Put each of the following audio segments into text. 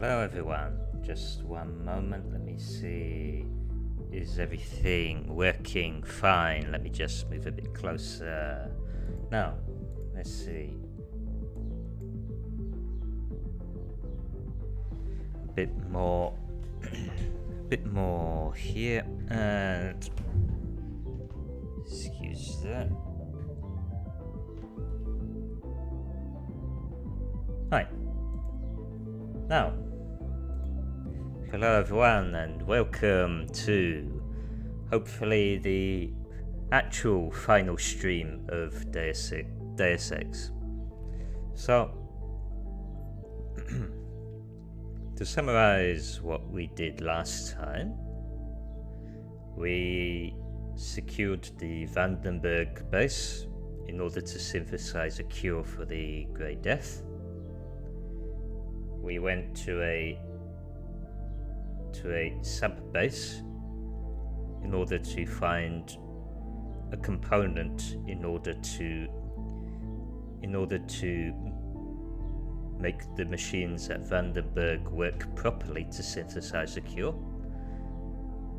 Hello everyone, just one moment, let me see. Is everything working fine? Let me just move a bit closer. Now, let's see. A bit more here, and excuse that. Hi. Now, hello everyone and welcome to hopefully the actual final stream of Deus Ex. So, to summarize what we did last time, we secured the Vandenberg base in order to synthesize a cure for the Grey Death. We went to a sub-base in order to find a component in order to make the machines at Vandenberg work properly to synthesize a cure.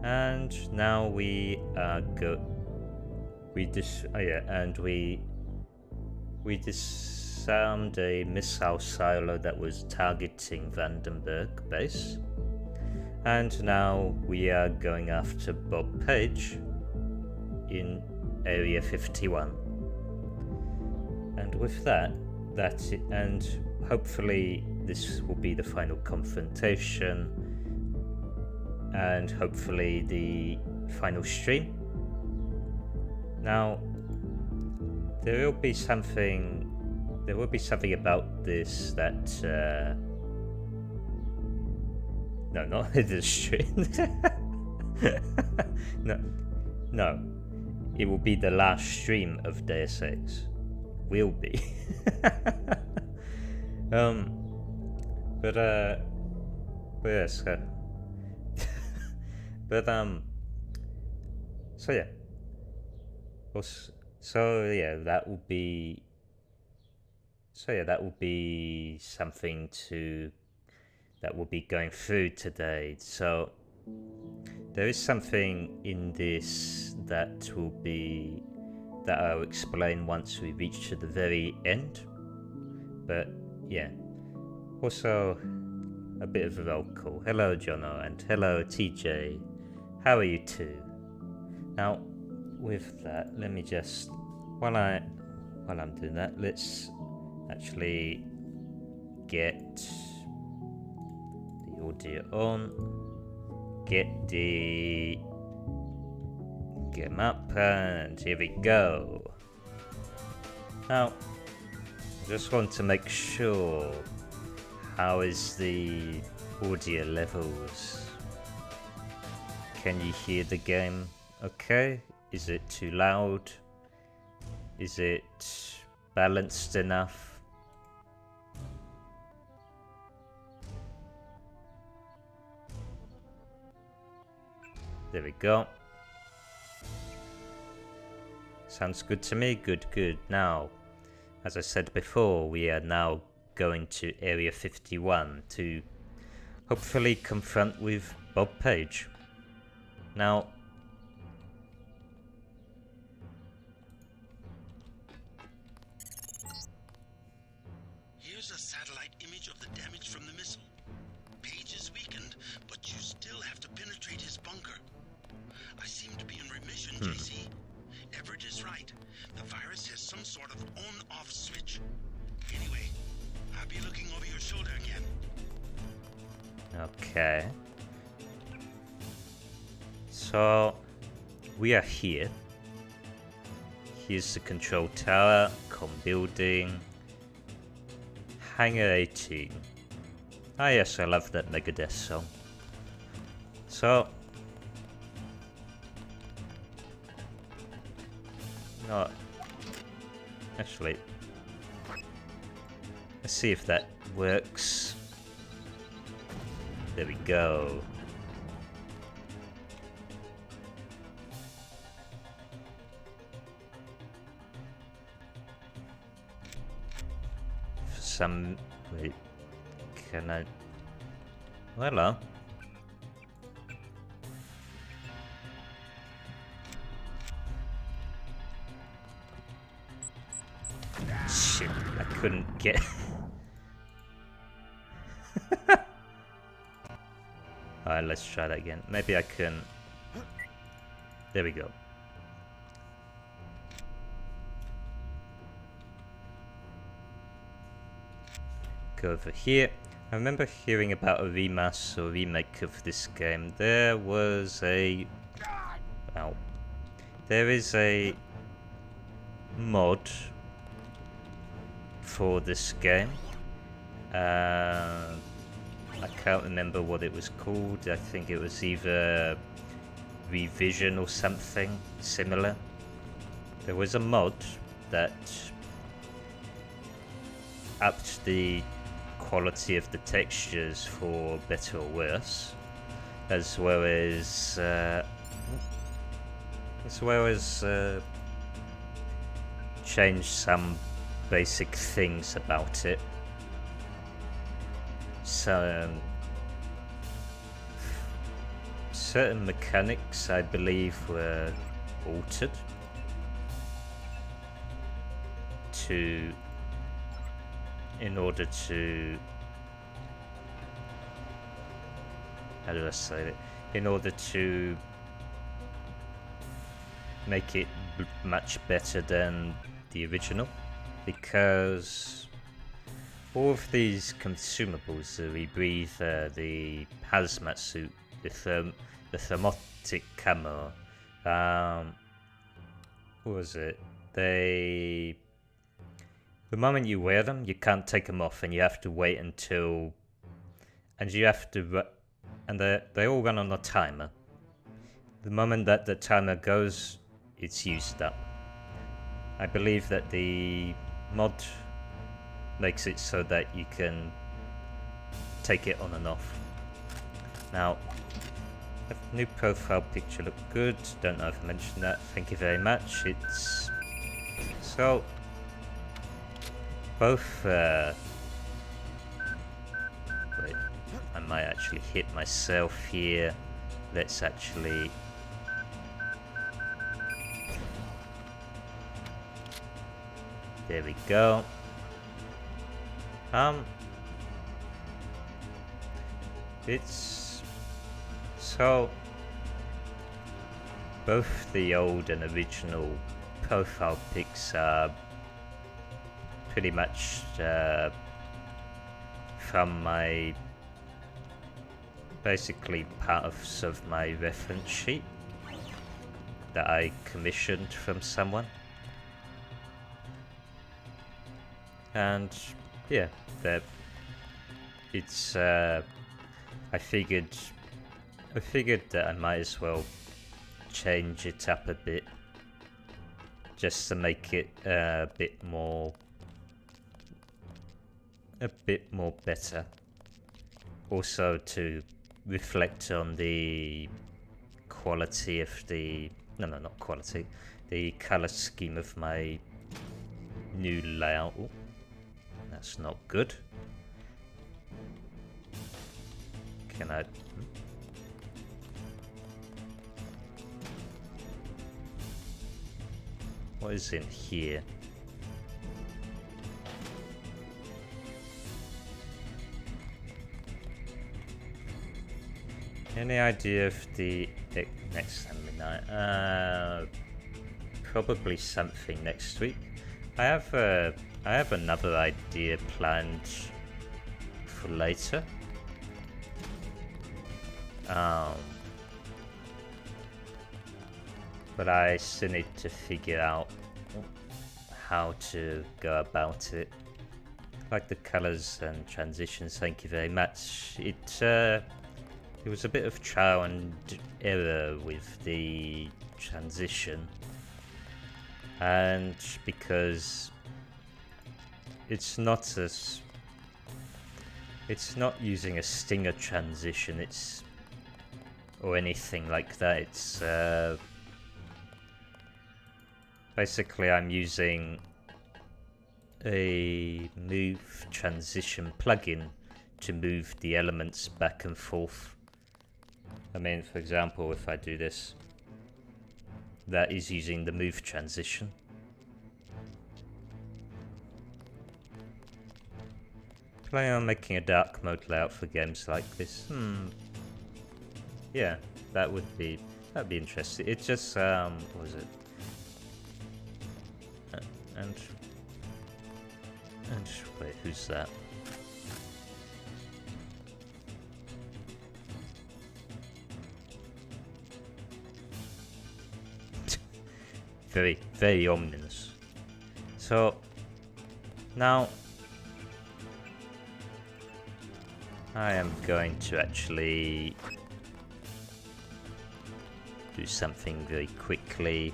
And now we disarmed a missile silo that was targeting Vandenberg base. And now we are going after Bob Page in Area 51. And with that's it. And hopefully this will be the final confrontation and hopefully the final stream. Now, there will be something about this that no, not the stream. No, it will be the last stream of Deus Ex. Will be. But yes. So yeah. That will be. That will be something that will be going through today. So there is something in this that I'll explain once we reach to the very end. But yeah, also a bit of a roll call. Hello Jono and hello TJ. How are you too? Now with that, let me just while I'm doing that, let's actually get the audio on, get them up, and here we go. Now, I just want to make sure, how is the audio levels? Can you hear the game okay? Is it too loud? Is it balanced enough? There we go. Sounds good to me. Good. Now, as I said before, we are now going to Area 51 to hopefully confront with Bob Page. Now, here's a satellite image of the damage from the missile. Page is weakened, but you still have to penetrate his bunker. I seem to be in remission, JC. Everett is right. The virus has some sort of on-off switch. Anyway, I'll be looking over your shoulder again. okay. So, we are here. Here's the control tower, com building, Hangar 18. Ah yes, I love that Megadeth song. So, no, actually, let's see if that works. There we go. For some, wait, can I Hello. Shit, I couldn't get... Alright, let's try that again. Maybe I can... There we go. Go over here. I remember hearing about a remaster or remake of this game. There was a... Ow. There is a mod for this game. I can't remember what it was called. I think it was either Revision or something similar. There was a mod that upped the quality of the textures for better or worse, as well as change some basic things about it. So certain mechanics, I believe, were altered in order to, how do I say it? In order to make it much better than the original, because all of these consumables, the rebreather, the hazmat suit, the thermotic camo, what was it? The moment you wear them, you can't take them off, and you have to wait until, and they all run on a timer. The moment that the timer goes, it's used up. I believe that the mod makes it so that you can take it on and off. Now, the new profile picture looked good. Don't know if I mentioned that. Thank you very much. It's so both. Wait, I might actually hit myself here. Let's actually. There we go. It's so both the old and original profile pics are pretty much from my basically part of my reference sheet that I commissioned from someone. And yeah, that it's I figured that I might as well change it up a bit, just to make it a bit more better. Also to reflect on the quality of the not quality, the color scheme of my new layout. Ooh, that's not good. Can I? What is in here? Any idea of the next Sunday night? Probably something next week. I have another idea planned for later. But I still need to figure out how to go about it. Like the colors and transitions, thank you very much. It was a bit of trial and error with the transition, and because it's not using a stinger transition, or anything like that. It's basically I'm using a move transition plugin to move the elements back and forth. I mean, for example, if I do this, that is using the move transition. Planning on making a dark mode layout for games like this. Yeah, that'd be interesting. It's just what was it? And wait, who's that? Very, very ominous. So now I am going to actually do something very quickly.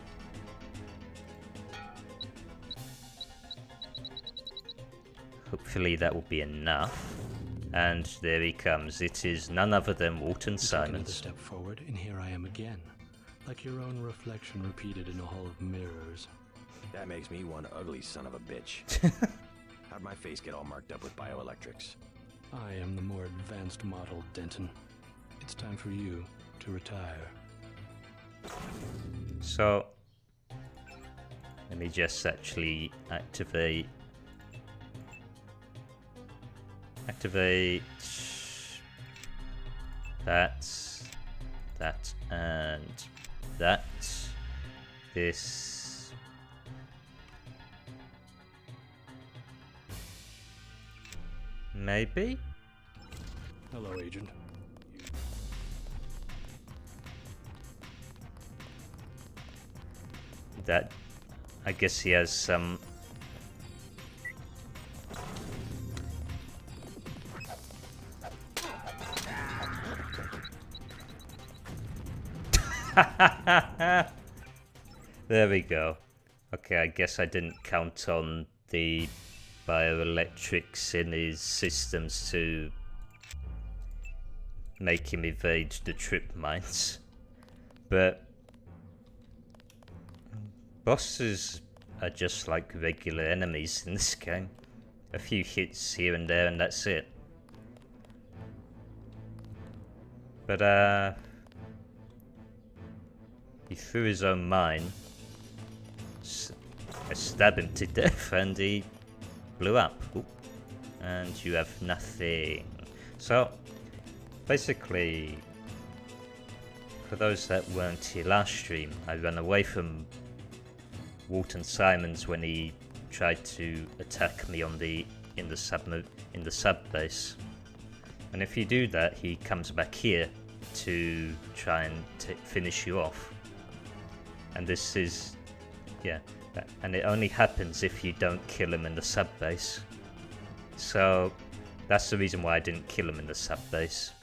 Hopefully that will be enough. And there he comes. It is none other than Walton Simons. Another step forward, and here I am again, like your own reflection repeated in a hall of mirrors. That makes me one ugly son of a bitch. How'd my face get all marked up with bioelectrics? I am the more advanced model, Denton. It's time for you to retire. So let me just actually activate that and that. This maybe. Hello, Agent. That, I guess he has some. There we go. Okay, I guess I didn't count on the bioelectrics in his systems to make him evade the trip mines. But bosses are just like regular enemies in this game. A few hits here and there and that's it. But he threw his own mine. I stabbed him to death and he blew up. Oop. And you have nothing. So, basically, for those that weren't here last stream, I ran away from Walton Simons when he tried to attack me on in the sub base. And if you do that, he comes back here to try and finish you off. And this is, yeah, and it only happens if you don't kill him in the sub base. So that's the reason why I didn't kill him in the sub base.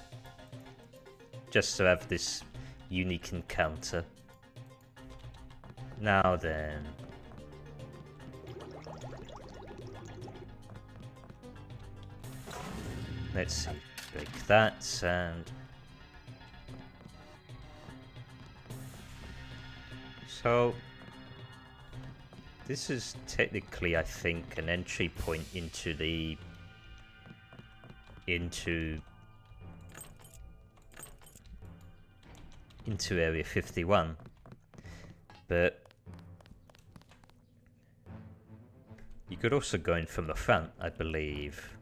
Just to have this unique encounter. Now then. Let's see, break that and... So, this is technically, I think, an entry point into Area 51, but you could also go in from the front, I believe,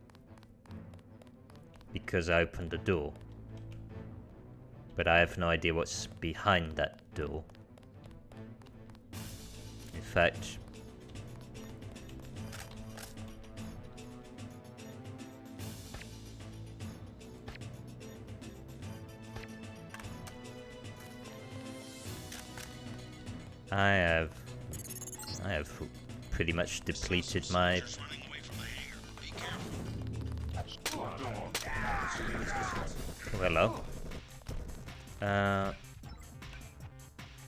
because I opened the door, but I have no idea what's behind that door. In fact, I have pretty much depleted my... Hello.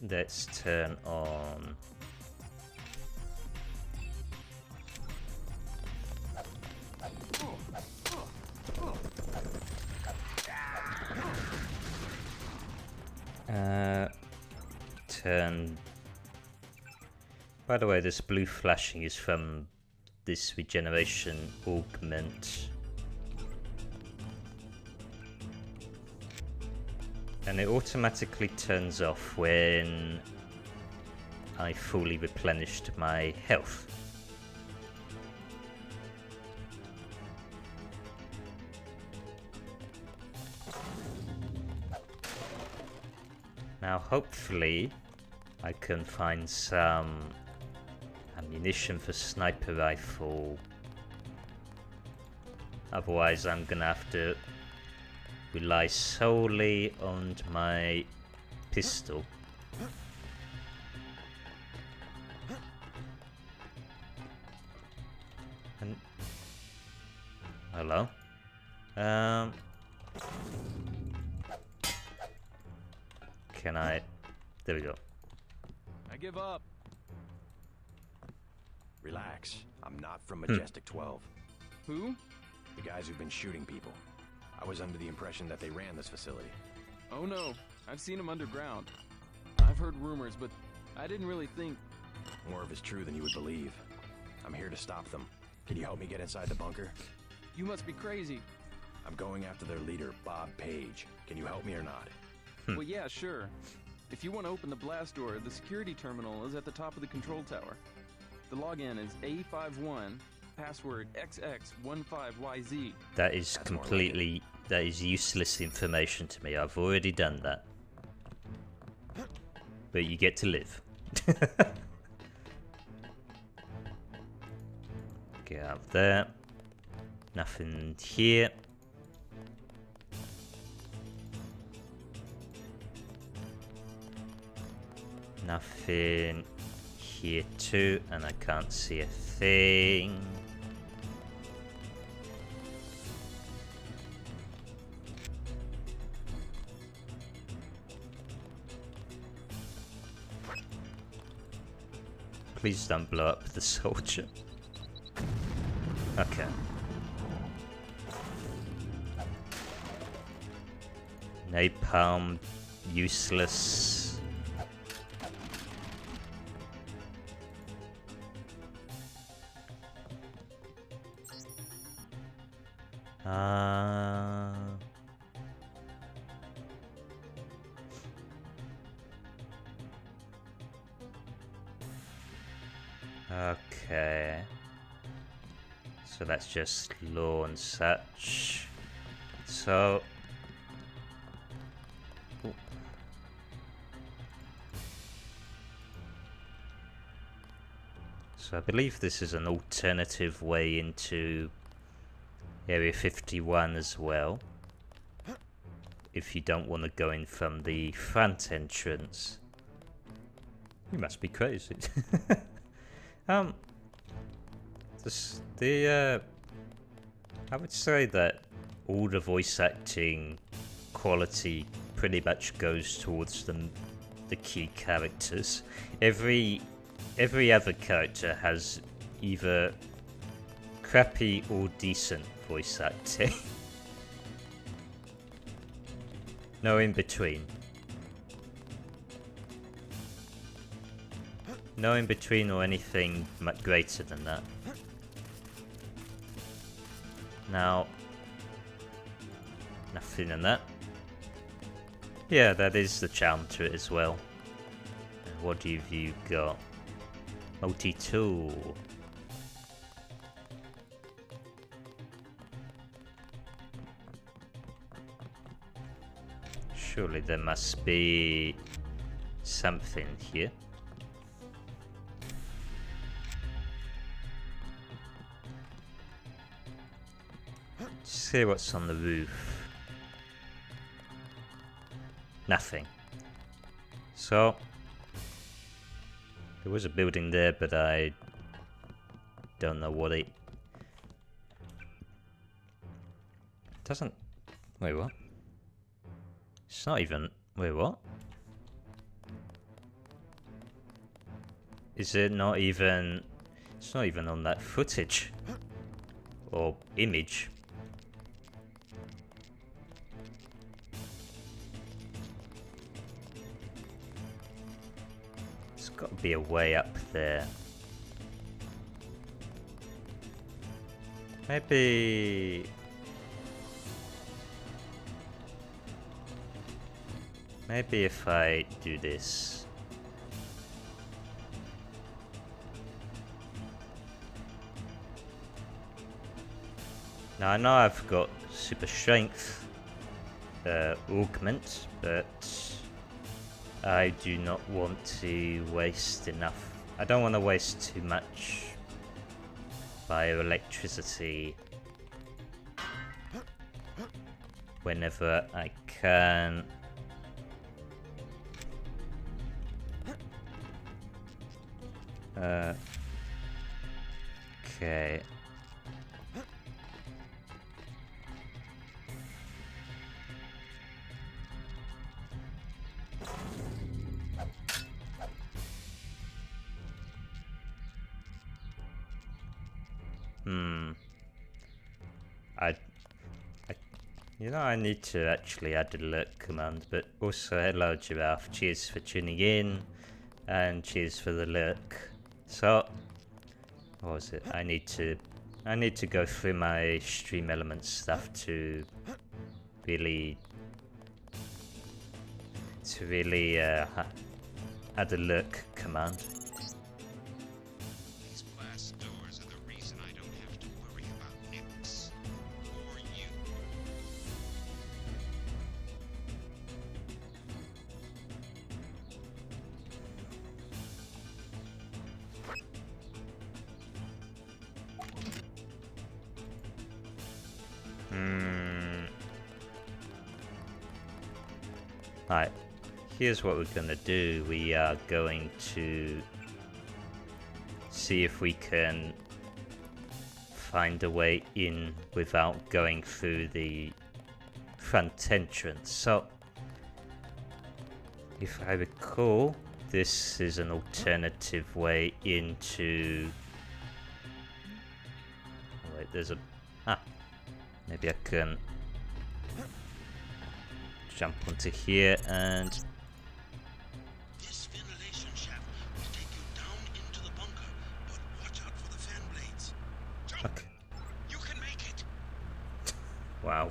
Let's turn on... turn... By the way, this blue flashing is from this regeneration augment And it automatically turns off when I fully replenished my health. Now hopefully I can find some ammunition for sniper rifle. Otherwise I'm gonna have to rely solely on my pistol. And hello. Can I? There we go. I give up. Relax. I'm not from Majestic 12. Who? The guys who've been shooting people. I was under the impression that they ran this facility. Oh no, I've seen them underground. I've heard rumors, but I didn't really think... More of it's true than you would believe. I'm here to stop them. Can you help me get inside the bunker? You must be crazy. I'm going after their leader, Bob Page. Can you help me or not? Well, yeah, sure. If you want to open the blast door, the security terminal is at the top of the control tower. The login is A51, password XX15YZ. That is That's more like completely... that is useless information to me. I've already done that. But you get to live. Get out of there. Nothing here. Nothing here too, and I can't see a thing. Please don't blow up the soldier. Okay. Napalm, useless. Okay. So that's just law and such. So... Ooh. So I believe this is an alternative way into Area 51 as well. If you don't want to go in from the front entrance. You must be crazy. I would say that all the voice acting quality pretty much goes towards the key characters. Every other character has either crappy or decent voice acting. No in between. No in between or anything much greater than that. Now, nothing in that. Yeah, that is the charm to it as well. And what have you got? Multi-tool. Surely there must be something here. See what's on the roof. Nothing. So there was a building there, but I don't know what it doesn't. Wait, what? It's not even. Wait, what? Is it not even? It's not even on that footage or image. There's got to be a way up there. Maybe. Maybe if I do this. Now I know I've got super strength augment, but I do not want to waste enough. I don't want to waste too much bioelectricity whenever I can. Okay. I need to actually add a alert command, but also hello Giraffe, cheers for tuning in, and cheers for the lurk. So, what was it? I need to go through my stream elements stuff to really add a lurk command. These blast doors are the reason I don't have to worry about Nix. Or you. Alright, here's what we're gonna do. We are going to see if we can find a way in without going through the front entrance. So, if I recall, this is an alternative way into... Oh, wait, there's a... maybe I can jump onto here and... This ventilation shaft will take you down into the bunker, but watch out for the fan blades. Jump! Okay. You can make it! Wow.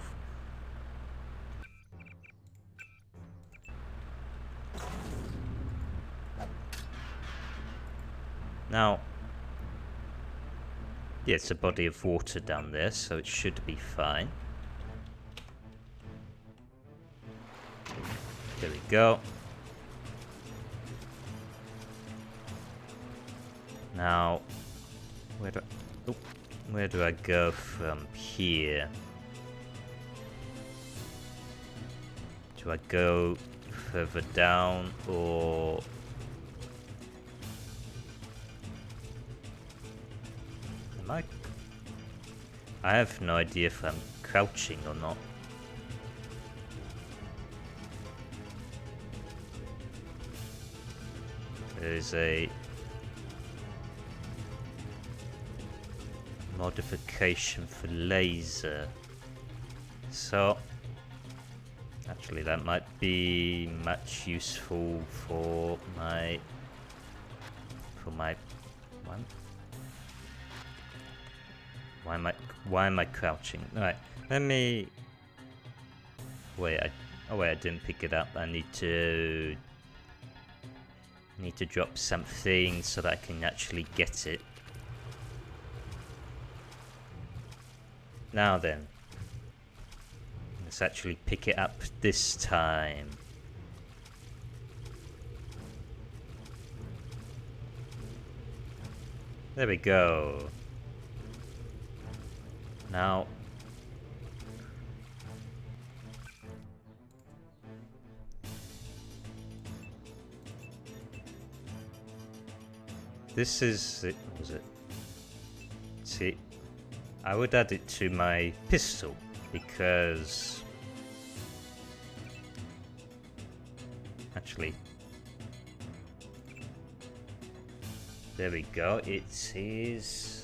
Now, yeah, it's a body of water down there, so it should be fine. There we go. Now, where do I go from here? Do I go further down or... I have no idea if I'm crouching or not. There's a modification for laser. So actually that might be much useful for my one. Why am I crouching? Alright, let me wait, I didn't pick it up. I need to drop something so that I can actually get it. Now then, let's actually pick it up this time. There we go. Now, this is it. What was it? See, I would add it to my pistol because actually, there we go. It is.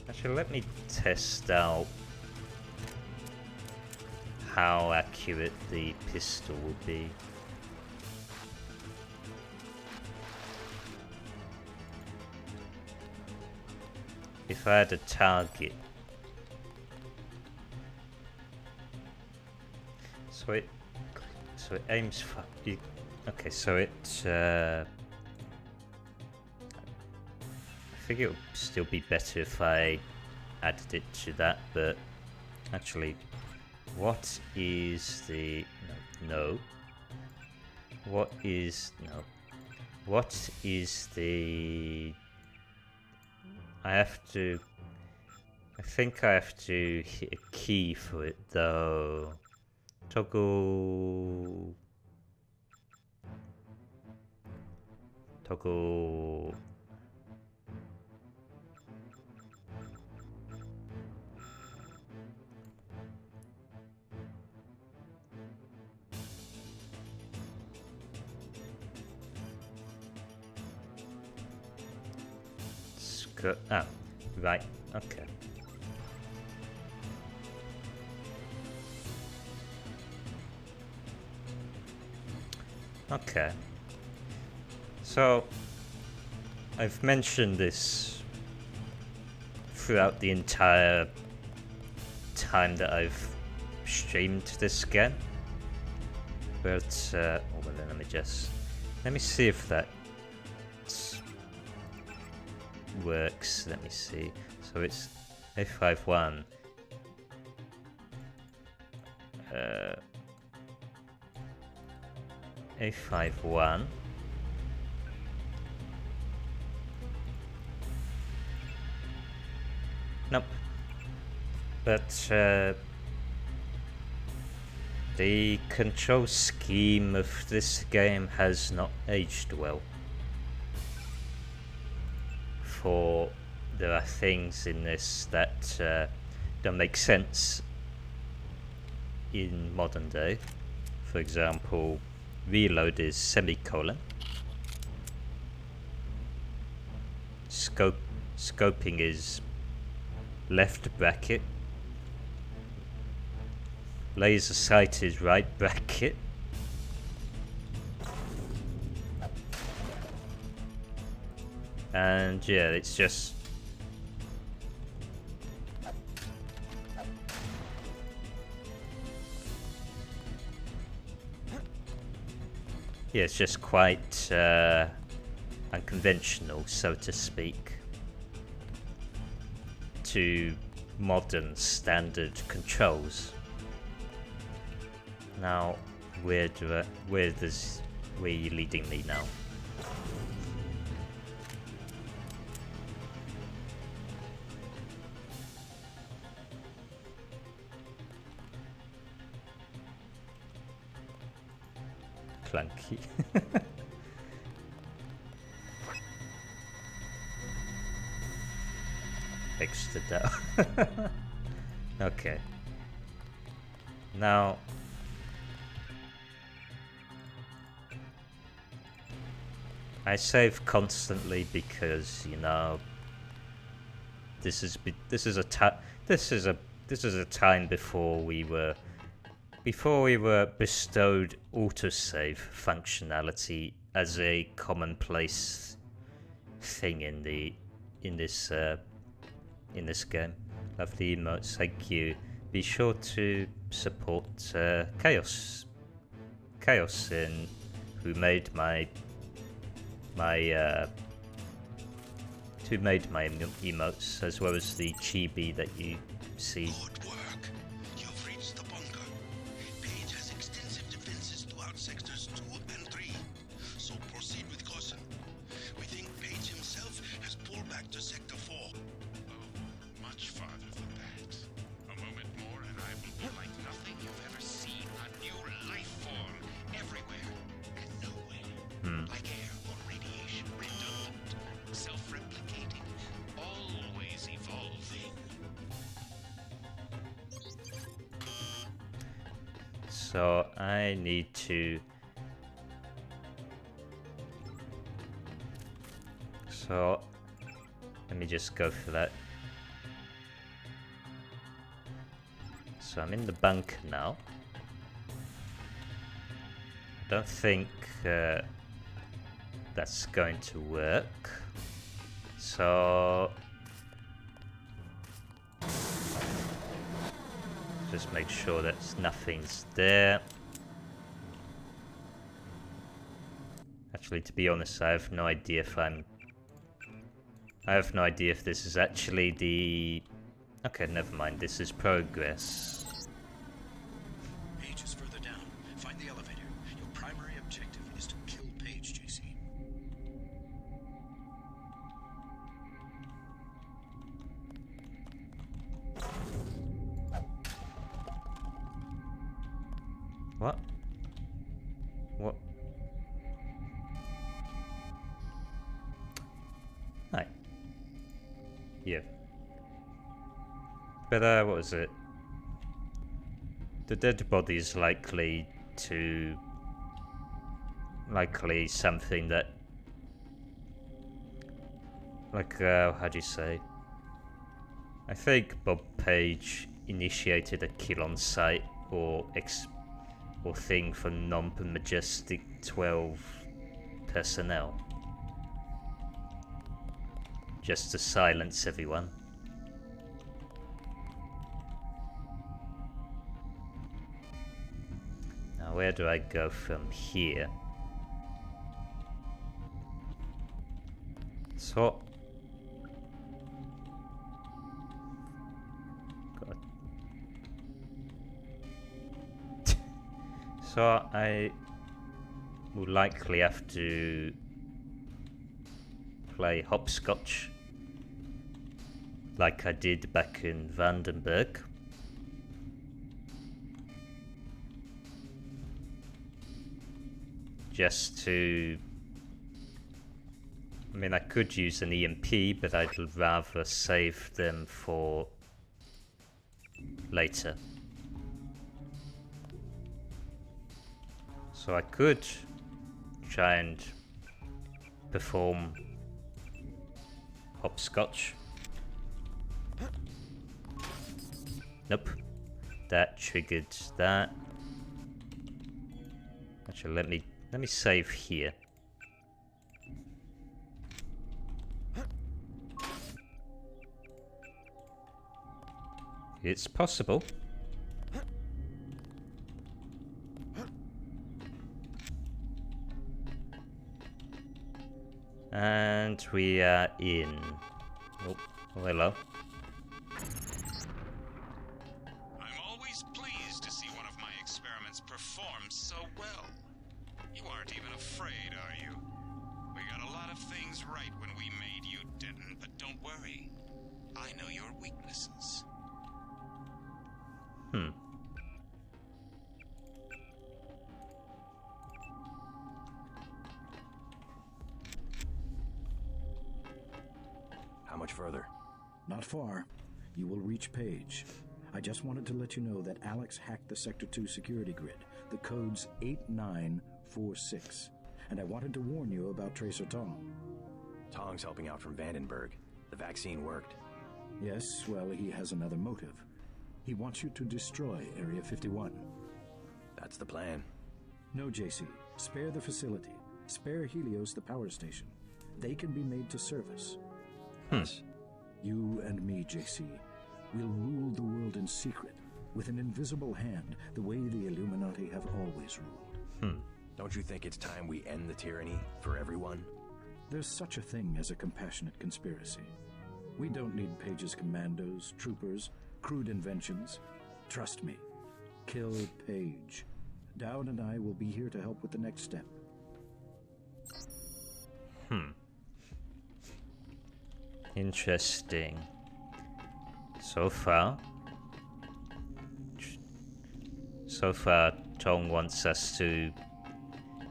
Actually, let me test out how accurate the pistol will be. If I had a target. So it So it aims for... Okay, so it... I think it would still be better if I added it to that, but actually, what is the... No. What is... No. What is the... I have to... I think I have to hit a key for it, though. Toggle... Toggle... Ah, right, okay. Okay. So, I've mentioned this throughout the entire time that I've streamed this game. But, well then let me see if that works. Let me see. So it's A51. A51. Nope. But the control scheme of this game has not aged well. For there are things in this that don't make sense in modern day. For example, reload is semicolon. Scoping is left bracket. Laser sight is right bracket. And yeah, it's just quite unconventional, so to speak, to modern standard controls. Now, where are you leading me now? Clunky. Extra down. Okay. Now, I save constantly because, you know, this is a time before we were bestowed autosave functionality as a commonplace thing in this game. Lovely emotes, thank you. Be sure to support Chaos, in who made my emotes, as well as the chibi that you see. Good work. You've reached the bunker. Page has extensive defenses throughout sectors 2 and 3, so proceed with caution. We think Page himself has pulled back to Sector 4. Oh, much farther than that. A moment more and I will be like nothing you've ever seen. A new life form everywhere and nowhere. Like air or radiation, redundant, self-replicating, always evolving. So I need to... So let me just go for that. So I'm in the bunker now. I don't think that's going to work. So just make sure that nothing's there. Actually, to be honest, I have no idea if I have no idea if this is actually the... Okay, never mind. This is progress. Page is further down. Find the elevator. Your primary objective is to kill Page, JC. What? What? Hi. Yeah. But, what was it? The dead body is likely something that... Like, how do you say? I think Bob Page initiated a kill on sight or thing for non-Majestic 12 personnel. Just to silence everyone. Now where do I go from here? So... God. So I will likely have to play hopscotch like I did back in Vandenberg. Just to... I mean, I could use an EMP, but I'd rather save them for later. So I could try and perform hopscotch. Nope. That triggered that. Actually, let me save here. It's possible. And we are in. Oh, hello. I'm always pleased to see one of my experiments perform so well. You aren't even afraid, are you? We got a lot of things right when we made you, Denton, but don't worry. I know your weaknesses. How much further? Not far. You will reach Page. I just wanted to let you know that Alex hacked the Sector 2 security grid. The code's 8946. And I wanted to warn you about Tracer Tong. Tong's helping out from Vandenberg. The vaccine worked. Yes, well, he has another motive. He wants you to destroy Area 51. That's the plan. No, JC. Spare the facility. Spare Helios the power station. They can be made to service. Us? You and me, JC. We'll rule the world in secret, with an invisible hand, the way the Illuminati have always ruled. Don't you think it's time we end the tyranny for everyone? There's such a thing as a compassionate conspiracy. We don't need Page's commandos, troopers, crude inventions. Trust me. Kill Page. Dowd and I will be here to help with the next step. Interesting. So far, Tong wants us to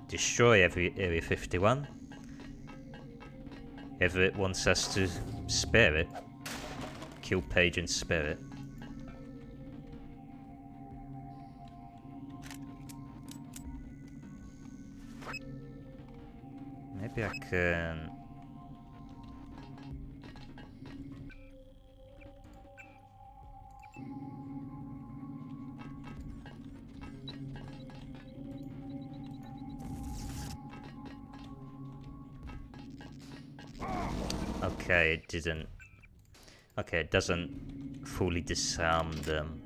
destroy Area 51. Everett wants us to spare it. Kill Page and spare it. Maybe I can... Okay, it didn't. Okay, it doesn't fully disarm them.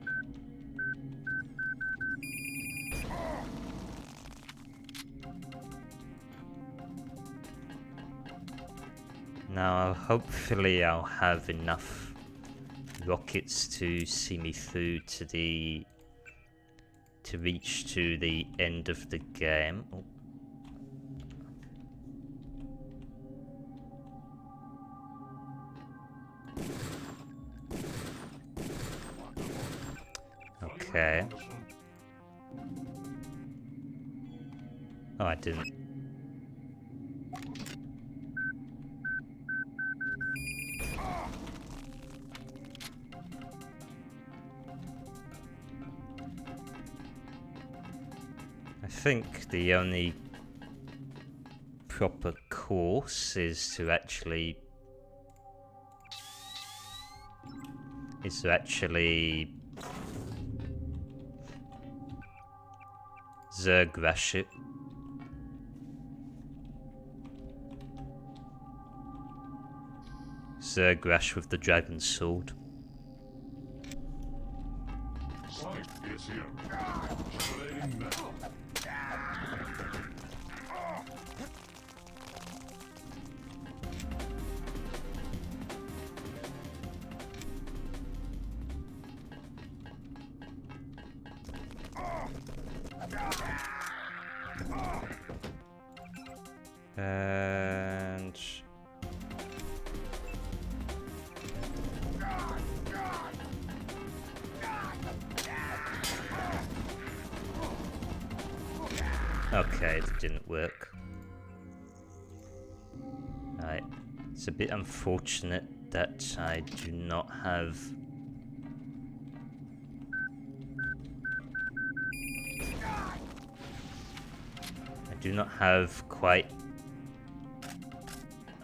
Now, hopefully I'll have enough rockets to see me through to reach to the end of the game. Oh. Okay. Oh, I didn't. I think the only proper course is to actually Zergrash it. Zergrash with the dragon sword. Sonic is here. Playing now. And okay, it didn't work. Right. It's a bit unfortunate that I do not have quite.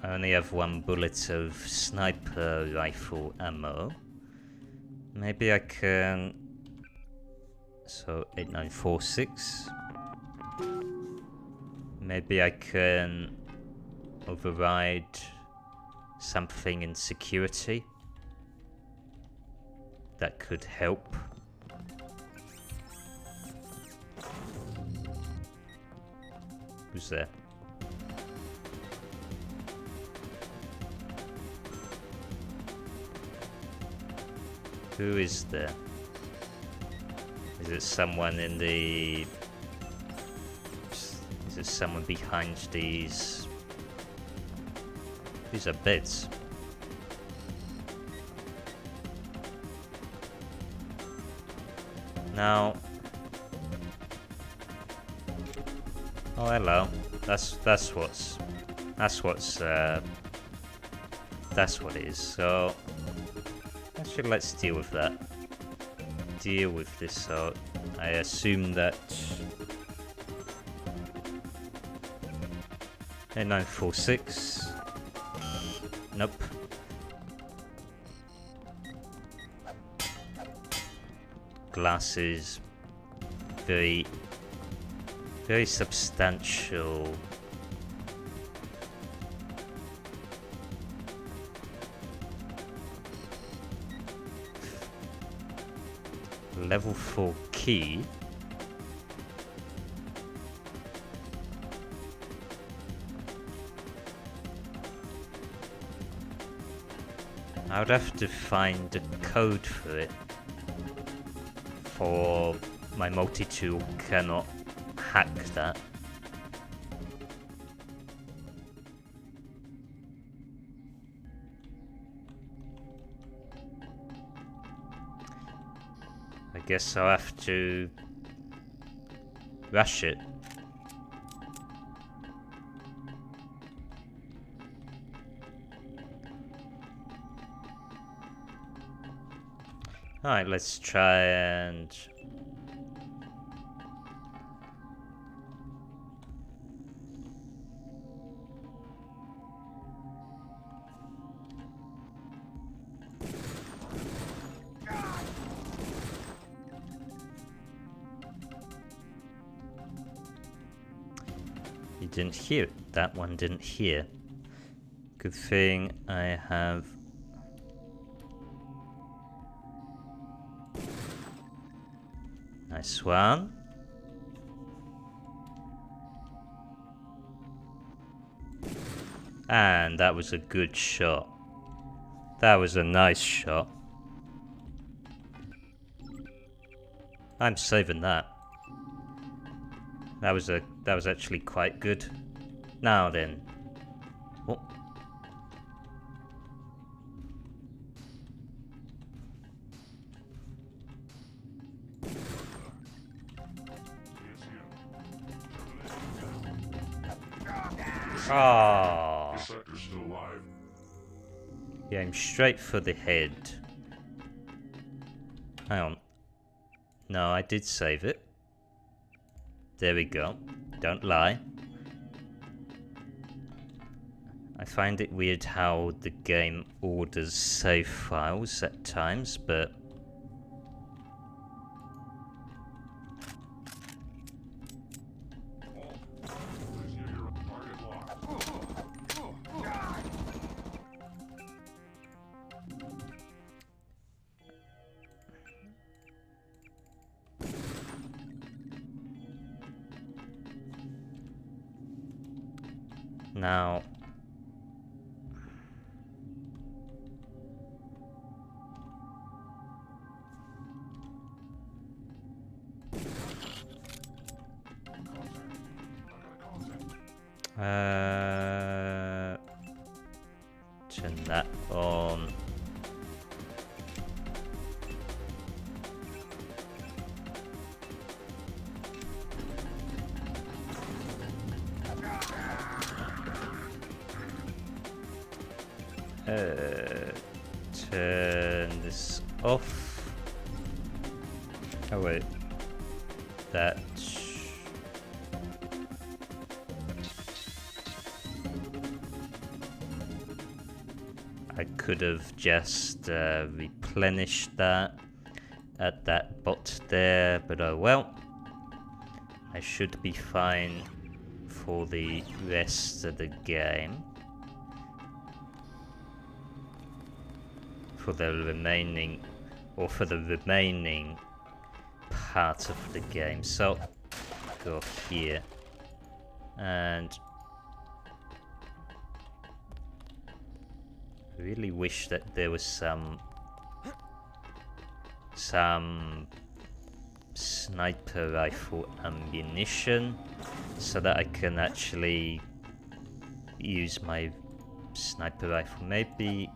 I only have one bullet of sniper rifle ammo. Maybe I can. So 8946. Maybe I can override something in security. That could help. Who's there? Who is there? Is it someone in the... Is it someone behind these... These are beds. Now... Oh, hello. That's what it is. So actually, let's deal with that. Deal with this. So I assume that 8946. Nope. Glasses. Very substantial. Level 4 key. I would have to find a code for it. For my multi-tool cannot hack that. I guess I'll have to rush it. Alright, let's try and... You didn't hear it. That one didn't hear. Good thing I have... Nice one. And that was a good shot. That was a nice shot. I'm saving that. That was actually quite good. Now then. Oh. Ah. The sector's still alive. He aimed straight for the head. Hang on. No, I did save it. There we go. Don't lie. I find it weird how the game orders save files at times, but... Now... turn that on. Turn this off. Oh wait, that. I could have just replenished that at that bot there, but oh well. I should be fine for the rest of the game. For the remaining part of the game. So go here and I really wish that there was some sniper rifle ammunition so that I can actually use my sniper rifle. Maybe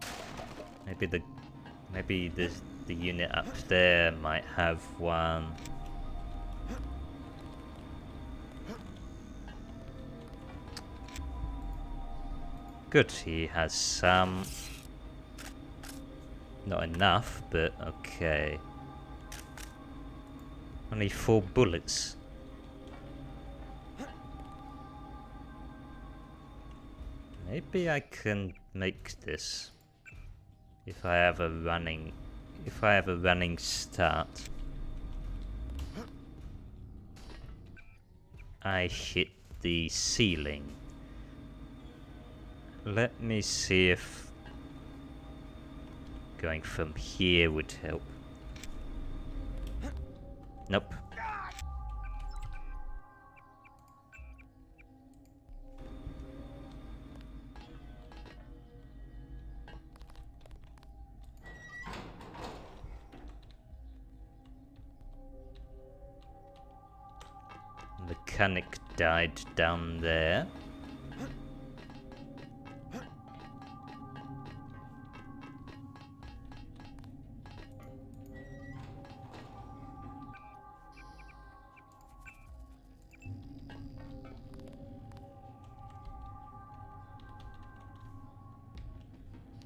the unit up there might have one. Good, he has some. Not enough, but okay. Only 4 bullets. Maybe I can make this. If I have a running start. I hit the ceiling. Let me see if going from here would help. Nope. Mechanic died down there.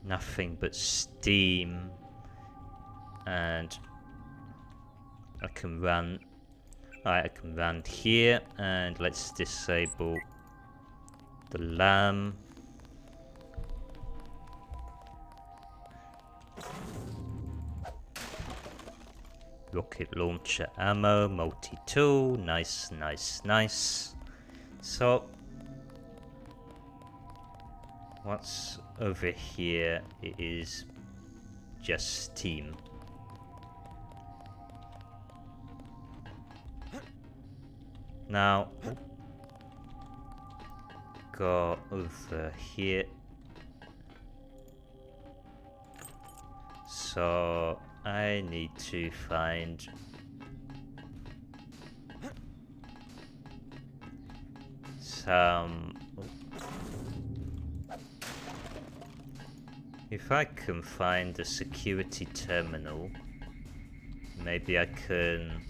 Nothing but steam, and I can run. Alright, I can run here, and let's disable the lamb. Rocket launcher ammo, multi-tool, nice, nice, nice. So, what's over here? It is just steam. Now, go over here So I need to find some... If I can find a security terminal, maybe I can...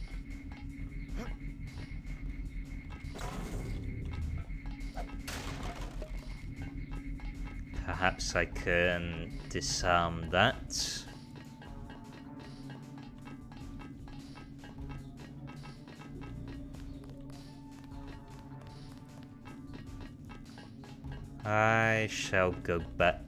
Perhaps I can disarm that. I shall go back.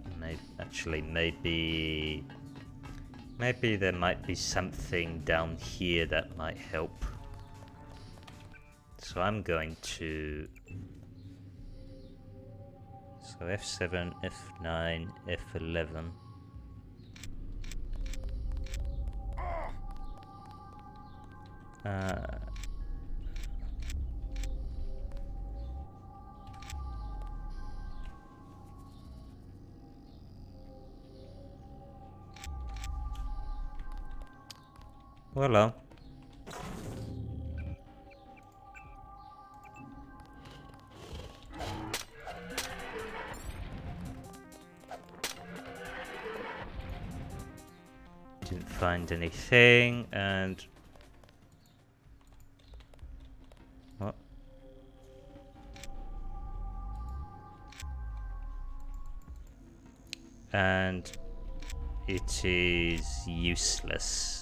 Maybe there might be something down here that might help. So I'm going to... So F7, F9, F11. Hello. Didn't find anything, and... What? And it is useless.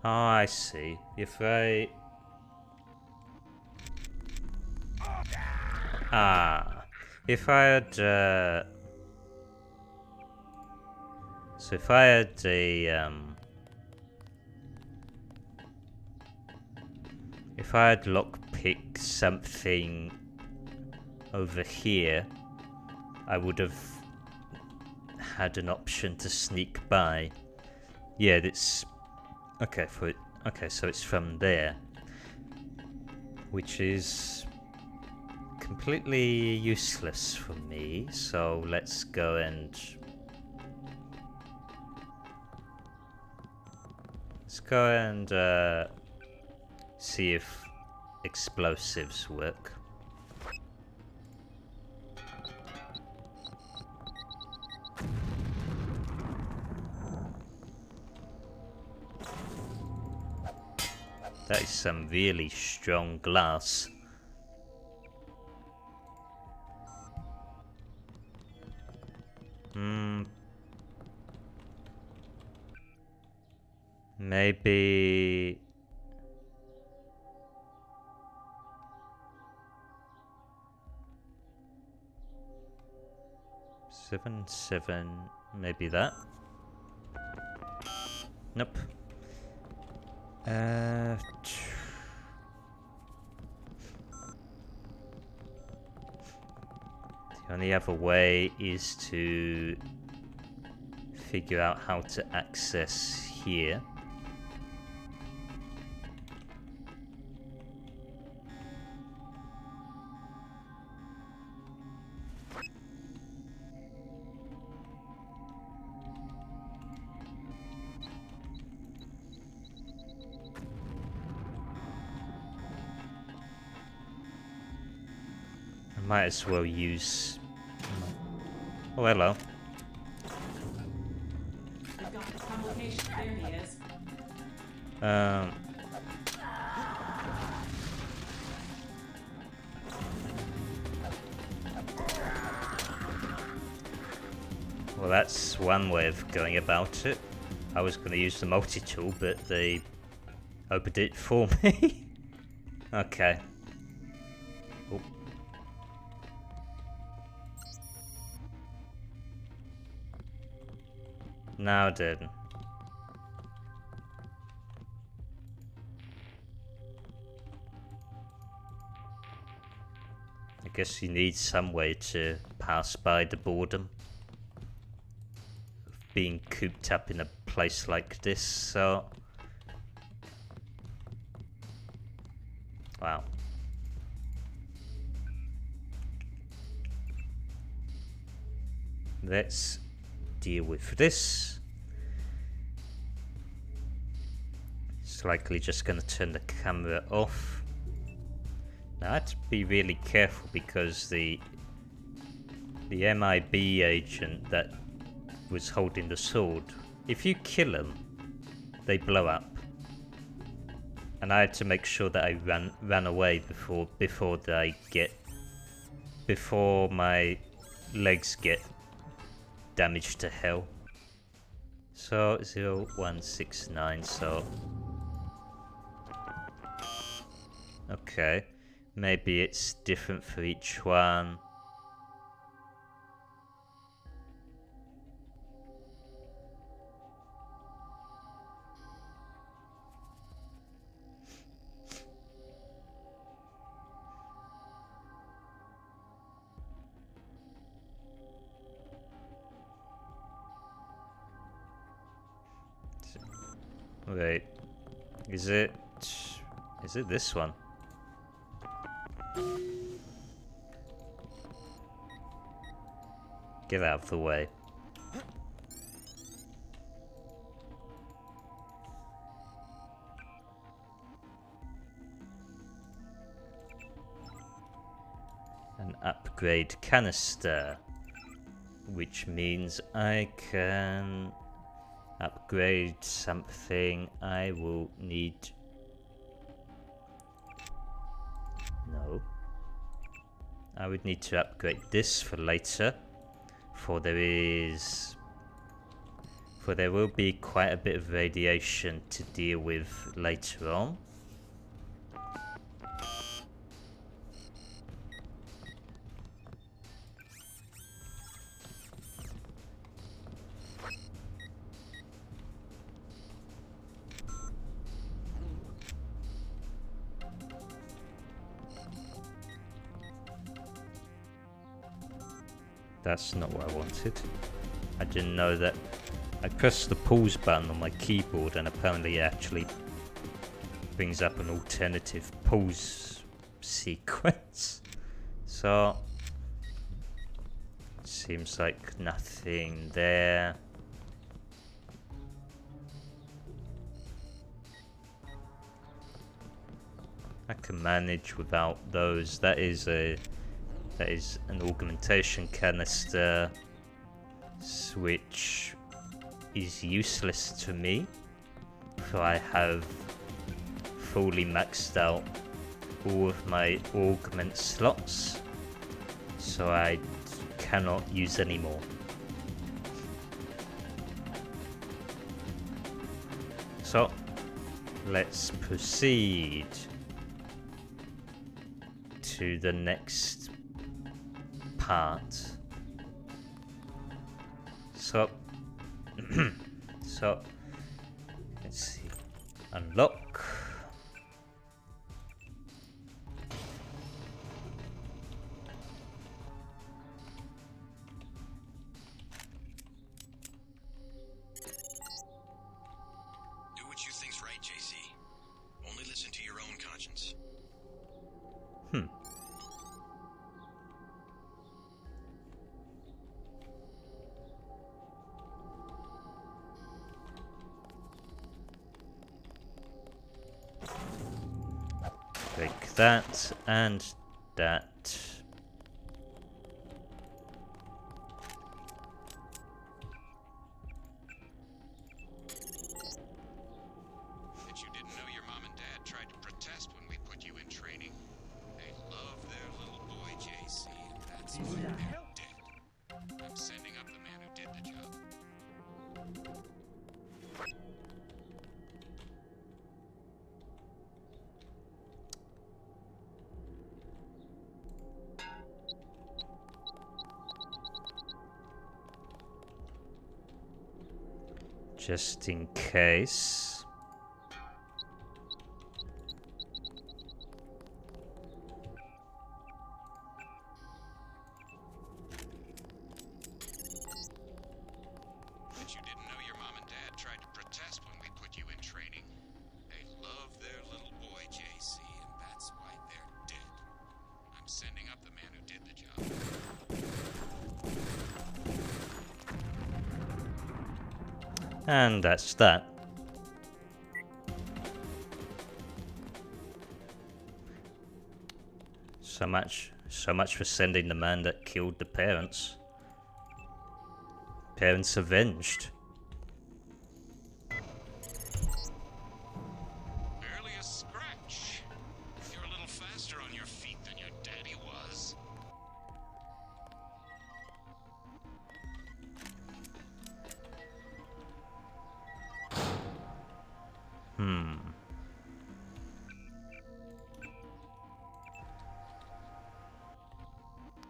Oh, I see. If I... If I had... So if I had a... If I had lockpick something over here, I would have had an option to sneak by. Yeah, that's... Okay, okay, so it's from there, which is completely useless for me. So let's go and see if explosives work. That is some really strong glass. Maybe... Seven, maybe that? Nope. The only other way is to figure out how to access here. Might as well use... Oh, hello. We've got this complication. There he is. Well, that's one way of going about it. I was going to use the multi-tool, but they opened it for me. Okay. Oh. Now then. I guess you need some way to pass by the boredom of being cooped up in a place like this, so... Wow. Let's deal with this. It's likely just going to turn the camera off. Now I have to be really careful because the MIB agent that was holding the sword, if you kill them, they blow up. And I had to make sure that I ran away before my legs get damaged to hell. So 0169, so okay, maybe it's different for each one. Wait, is it this one? Get out of the way. An upgrade canister, which means I can upgrade something I will need. No. I would need to upgrade this for later, for there will be quite a bit of radiation to deal with later on. That's not what I wanted. I didn't know that. I pressed the pause button on my keyboard and apparently it actually brings up an alternative pause sequence. So, seems like nothing there. I can manage without those. That is an augmentation canister, which is useless to me, for I have fully maxed out all of my augment slots, so I cannot use any more. So, let's proceed to the next part. So, let's see. Unlock. Do what you think's right, JC. Only listen to your own conscience. Break that and that. That you didn't know your mom and dad tried to protest when we put you in training. They love their little boy, JC, and that's why they're dead. I'm sending up the man who did the job. Just in case. That you didn't know your mom and dad tried to protest when we put you in training. They love their little boy, JC, and that's why they're dead. I'm sending up the man who did the job. And that's that. So much for sending the man that killed the parents. Parents avenged. Barely a scratch. You're a little faster on your feet than your daddy was.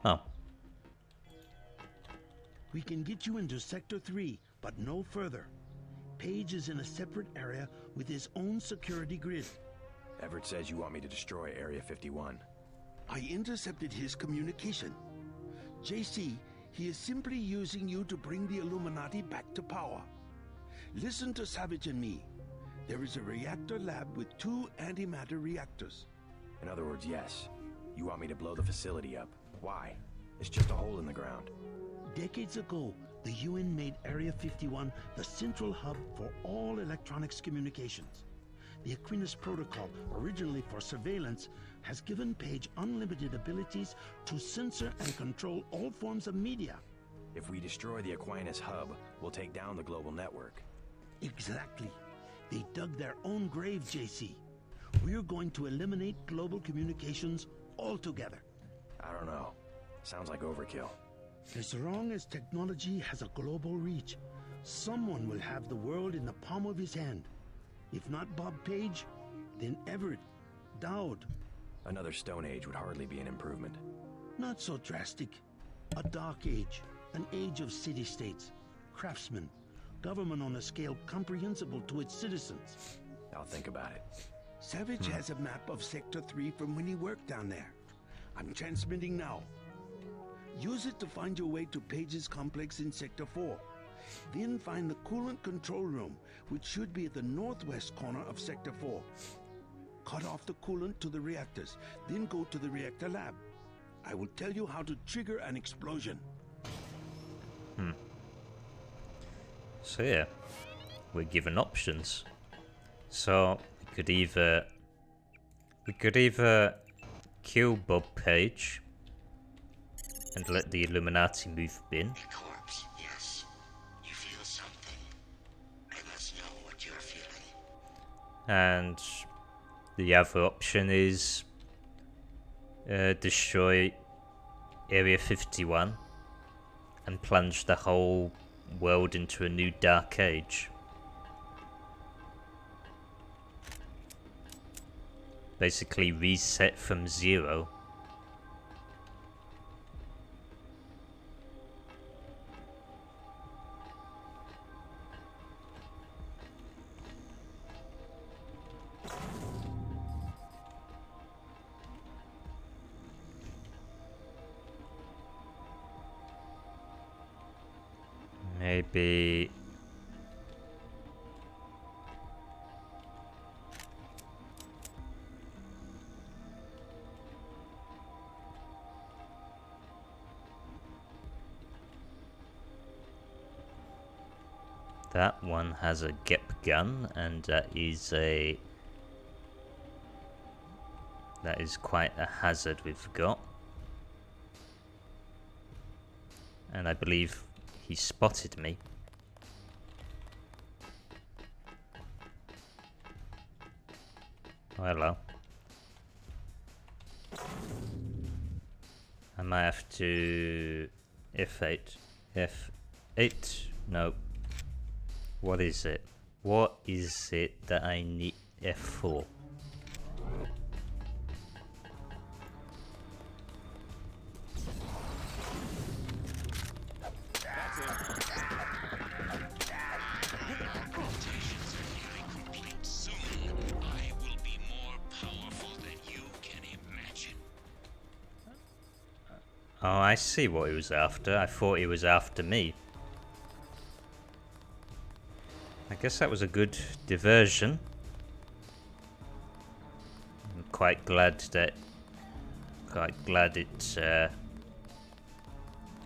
Oh. We can get you into Sector 3, but no further. Page is in a separate area with his own security grid. Everett says you want me to destroy Area 51. I intercepted his communication. JC, he is simply using you to bring the Illuminati back to power. Listen to Savage and me. There is a reactor lab with 2 antimatter reactors. In other words, yes. You want me to blow the facility up. Why? It's just a hole in the ground. Decades ago, the UN made Area 51 the central hub for all electronics communications. The Aquinas Protocol, originally for surveillance, has given Page unlimited abilities to censor and control all forms of media. If we destroy the Aquinas hub, we'll take down the global network. Exactly. They dug their own grave, JC. We're going to eliminate global communications altogether. I don't know. Sounds like overkill. As long as technology has a global reach, someone will have the world in the palm of his hand. If not Bob Page, then Everett, Dowd. Another Stone Age would hardly be an improvement. Not so drastic. A dark age, an age of city-states, craftsmen, government on a scale comprehensible to its citizens. I'll think about it. Savage has a map of Sector 3 from when he worked down there. I'm transmitting now. Use it to find your way to Page's complex in Sector 4. Then find the Coolant Control Room, which should be at the northwest corner of Sector 4. Cut off the coolant to the reactors, then go to the reactor lab. I will tell you how to trigger an explosion. So yeah, we're given options. So we could either kill Bob Page and let the Illuminati move in. A corpse, yes. You feel something. I must know what you're feeling. And the other option is destroy Area 51 and plunge the whole world into a new dark age. Basically reset from zero. Maybe that one has a GEP gun, and that is quite a hazard we've got. And I believe he spotted me. Oh, hello. I might have to F8. F8? No. What is it? What is it that I need F4? Oh, I see what he was after. I thought he was after me. I guess that was a good diversion. I'm quite glad it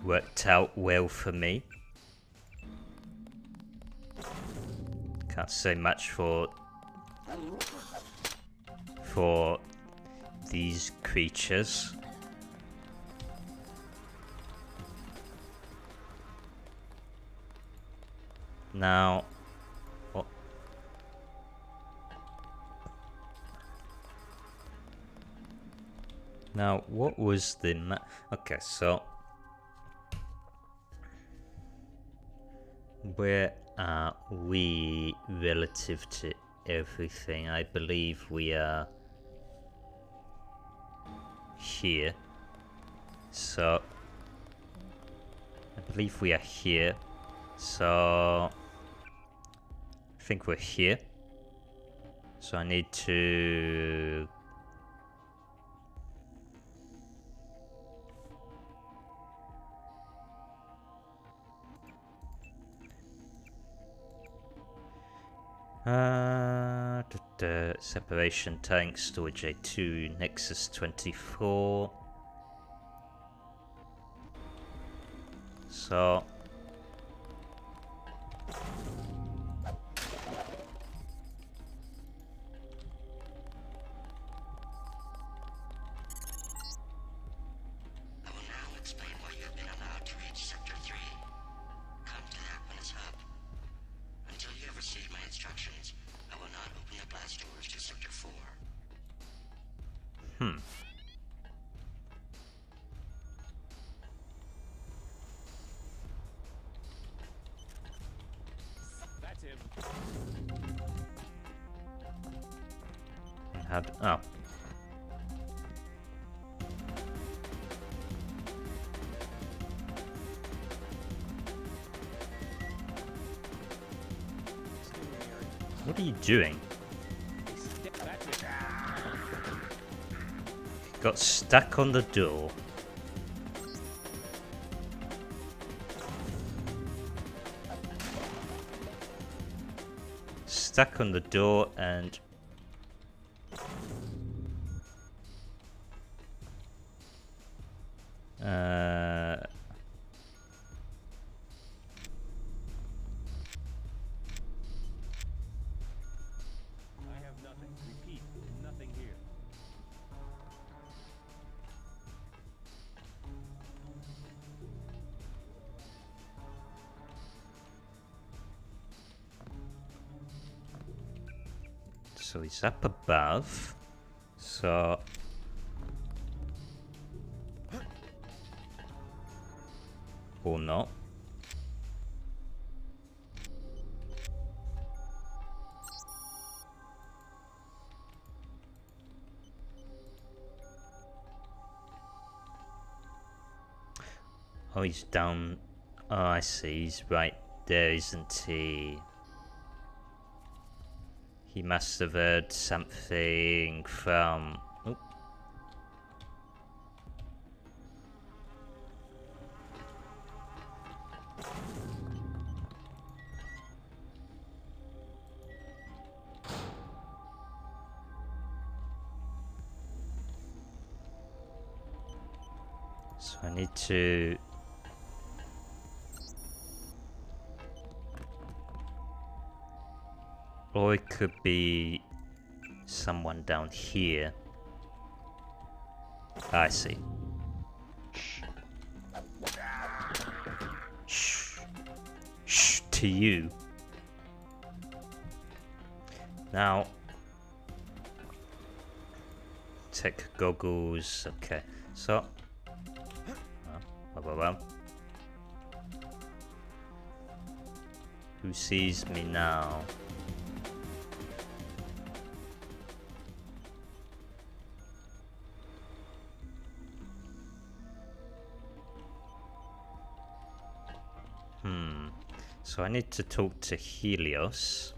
worked out well for me. Can't say much for these creatures. Now, what? Now, what was the okay, so where are we relative to everything? I believe we are here. So I believe we are here. So I think we're here. So I need to the separation tank, storage A2, Nexus 24. So I will now explain why you have been allowed to reach Sector 3. Come to the Aquinus Hub. Until you have received my instructions, I will not open the blast doors to Sector 4. That's him. oh. What are you doing? That's it. Got stuck on the door. Stuck on the door and I have nothing. Repeat, nothing here. so he's up above. So or not. Oh, he's down. Oh, I see. He's right there, isn't he? He must have heard something from... Oh. So I need to... Or it could be someone down here. I see. Shh. Shh to you. Now, tech goggles. Okay, so. Who sees me now? So I need to talk to Helios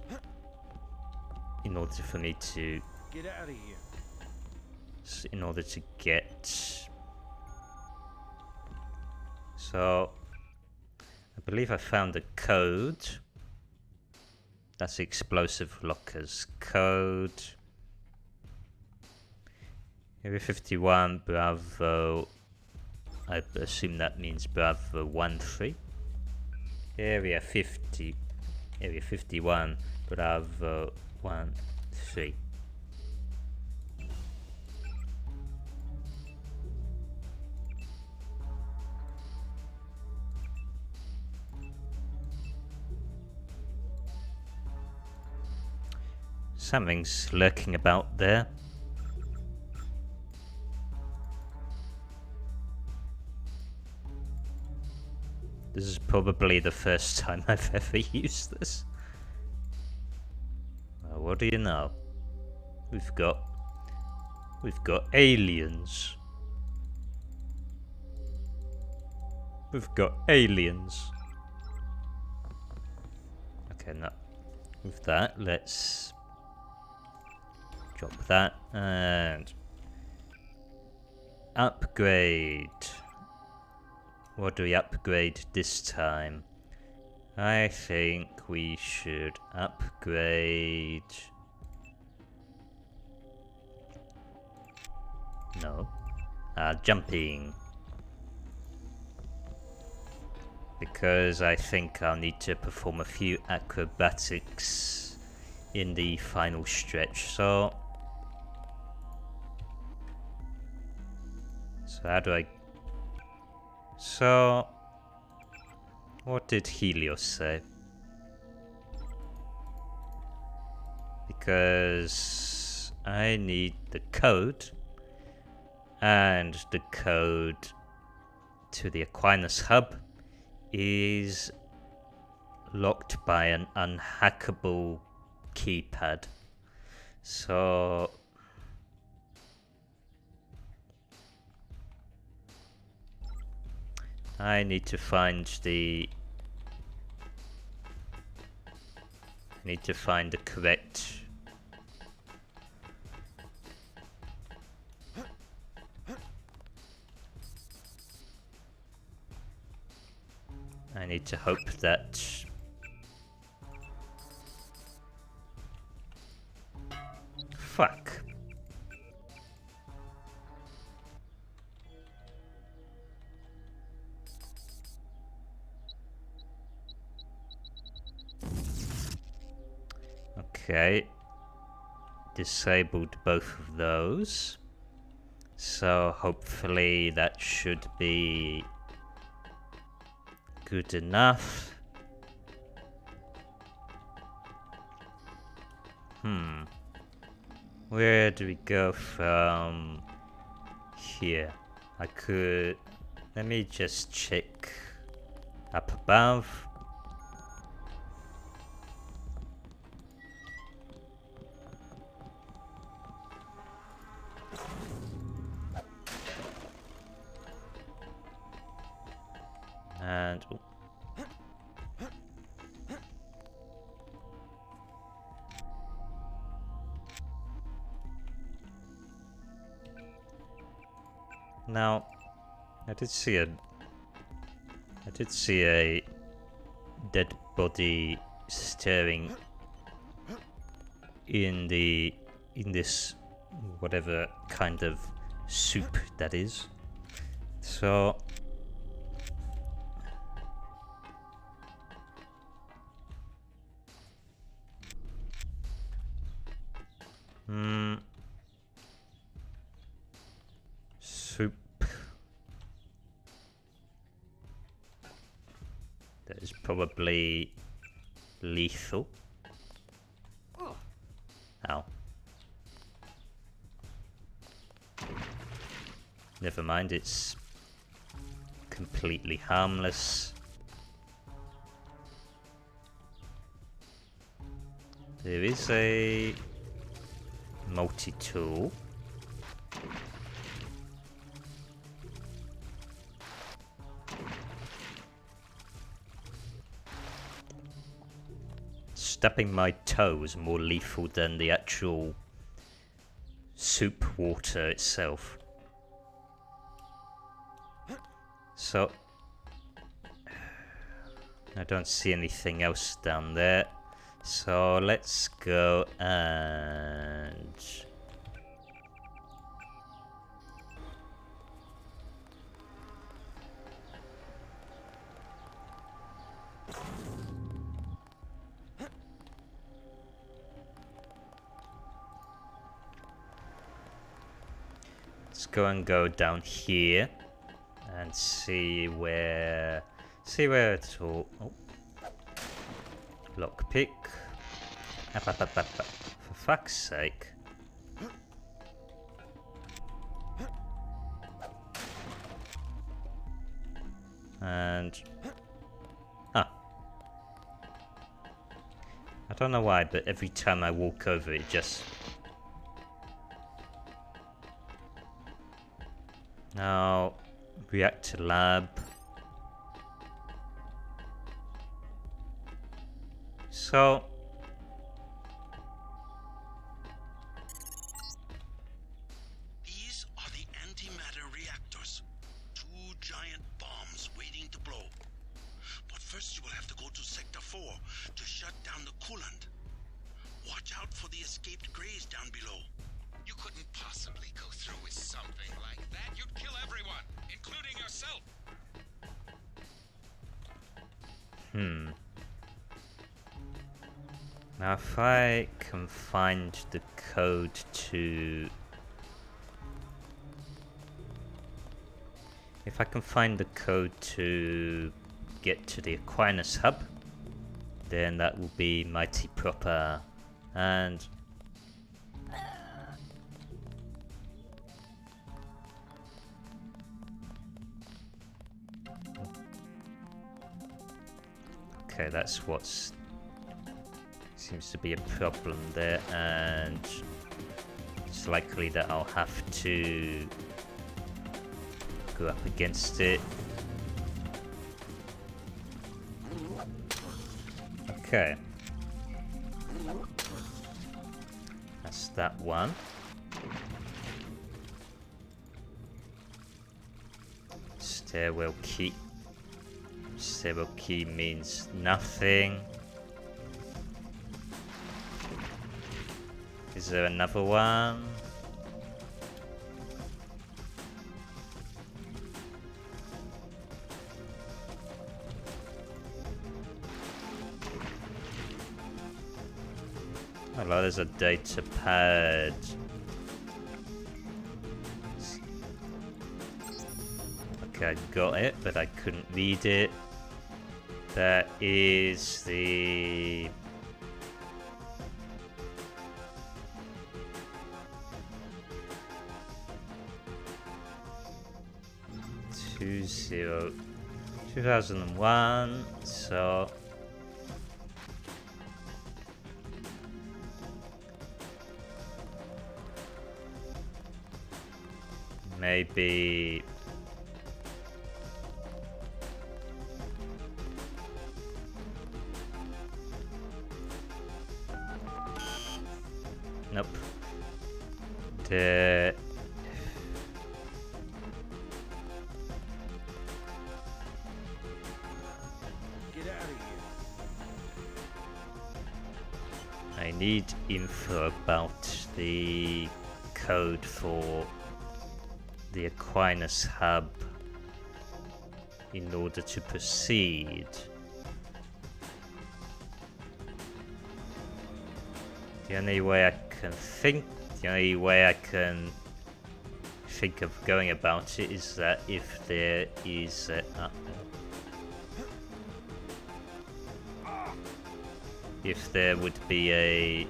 in order for me to Get out of here. in order to get. So I believe I found a code. That's the explosive lockers code. Area 51 Bravo. I assume that means Bravo 13. Area 51 Bravo 1 3. Something's lurking about there. This is probably the first time I've ever used this. Well, what do you know? We've got aliens. We've got aliens. Okay, now with that, let's drop that and upgrade. What do we upgrade this time? I think we should upgrade... No. Jumping. Because I think I'll need to perform a few acrobatics in the final stretch, so how do I... So, what did Helios say? Because I need the code, and the code to the Aquinas hub is locked by an unhackable keypad. So I need to find the correct I need to hope that fuck. Okay. Disabled both of those. So hopefully that should be good enough. Where do we go from here? I could... Let me just check up above. And... oh. Now, I did see a dead body stirring in this whatever kind of soup that is. So soup. That is probably lethal. Ow. Never mind, it's completely harmless. There is a multi-tool. Stepping my toe is more lethal than the actual soup water itself. So I don't see anything else down there. So let's go and Let's go down here and see where it's all. Oh. Lockpick. For fuck's sake. And I don't know why, but every time I walk over it just... Now, reactor lab. So... These are the antimatter reactors. 2 giant bombs waiting to blow. But first you will have to go to Sector 4 to shut down the coolant. Watch out for the escaped Greys down below. You couldn't possibly go through with something like that. You'd kill everyone, including yourself. Now if I can find the code to... If I can find the code to get to the Aquinas hub, then that will be mighty proper. And... Okay, that's what's... Seems to be a problem there, and it's likely that I'll have to go up against it. Okay. That's that one. Stairwell key. Stairwell key means nothing. Is there another one? Oh, there's a data pad. Okay, I got it, but I couldn't read it. That is the... Two 2001, so maybe nope. The I need info about the code for the Aquinas hub in order to proceed. The only way I can think of going about it is that if there is if there would be a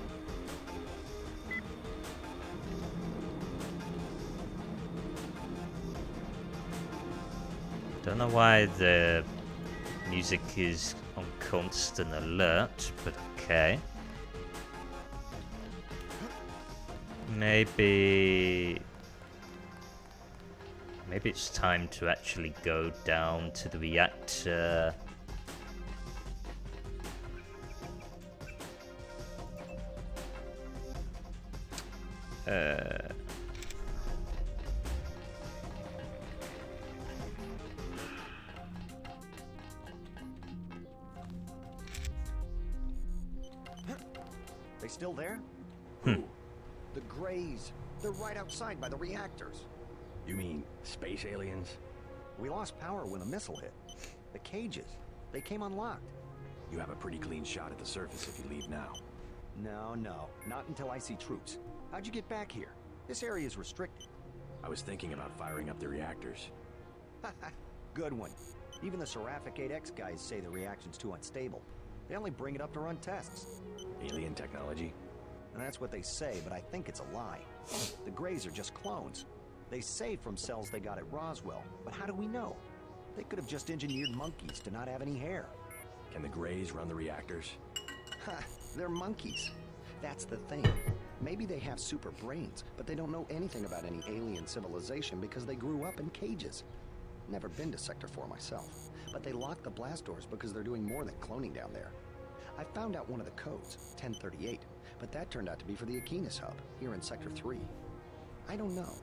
don't know why the music is on constant alert, but okay. Maybe it's time to actually go down to the reactor. They still there? Who? The Greys. They're right outside by the reactors. You mean space aliens? We lost power when the missile hit. The cages, they came unlocked. You have a pretty clean shot at the surface if you leave now. No, not until I see troops. How'd you get back here? This area is restricted. I was thinking about firing up the reactors. Good one. Even the Seraphic 8X guys say the reaction's too unstable. They only bring it up to run tests. Alien technology? And that's what they say, but I think it's a lie. The Greys are just clones. They say from cells they got at Roswell, but how do we know? They could have just engineered monkeys to not have any hair. Can the Greys run the reactors? Ha! They're monkeys. That's the thing. Maybe they have super brains, but they don't know anything about any alien civilization because they grew up in cages. Never been to Sector 4 myself, but they locked the blast doors because they're doing more than cloning down there. I found out one of the codes, 1038, but that turned out to be for the Aquinas hub, here in Sector 3. I don't know.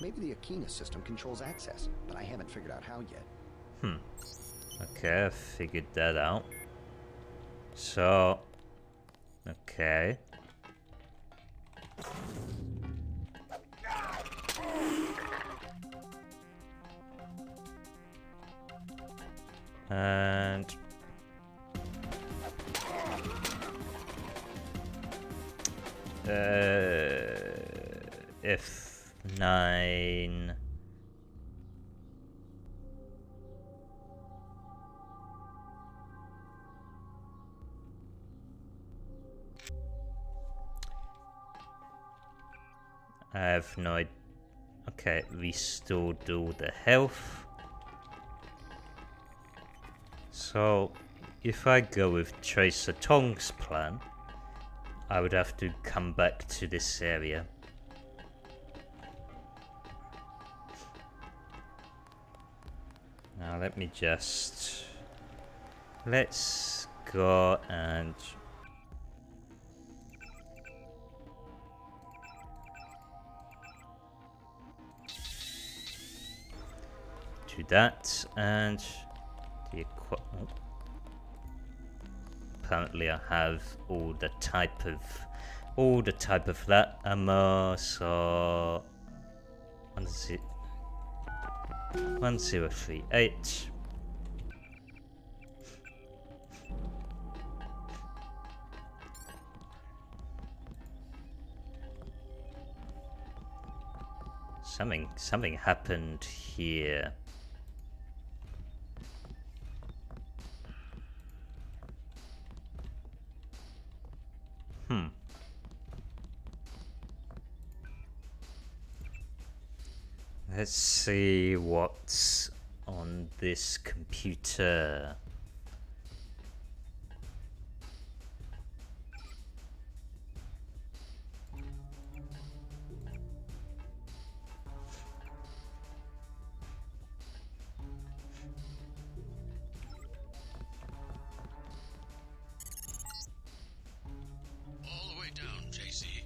Maybe the Aquinas system controls access, but I haven't figured out how yet. Okay, I figured that out. So, okay. And F9. I have no idea. Okay, restored all the health. So, if I go with Tracer Tong's plan, I would have to come back to this area. Now let me just... Let's go and... do that, and the equipment. Apparently I have all the type of that ammo, so 1038. Something happened here. Let's see what's on this computer. All the way down, JC.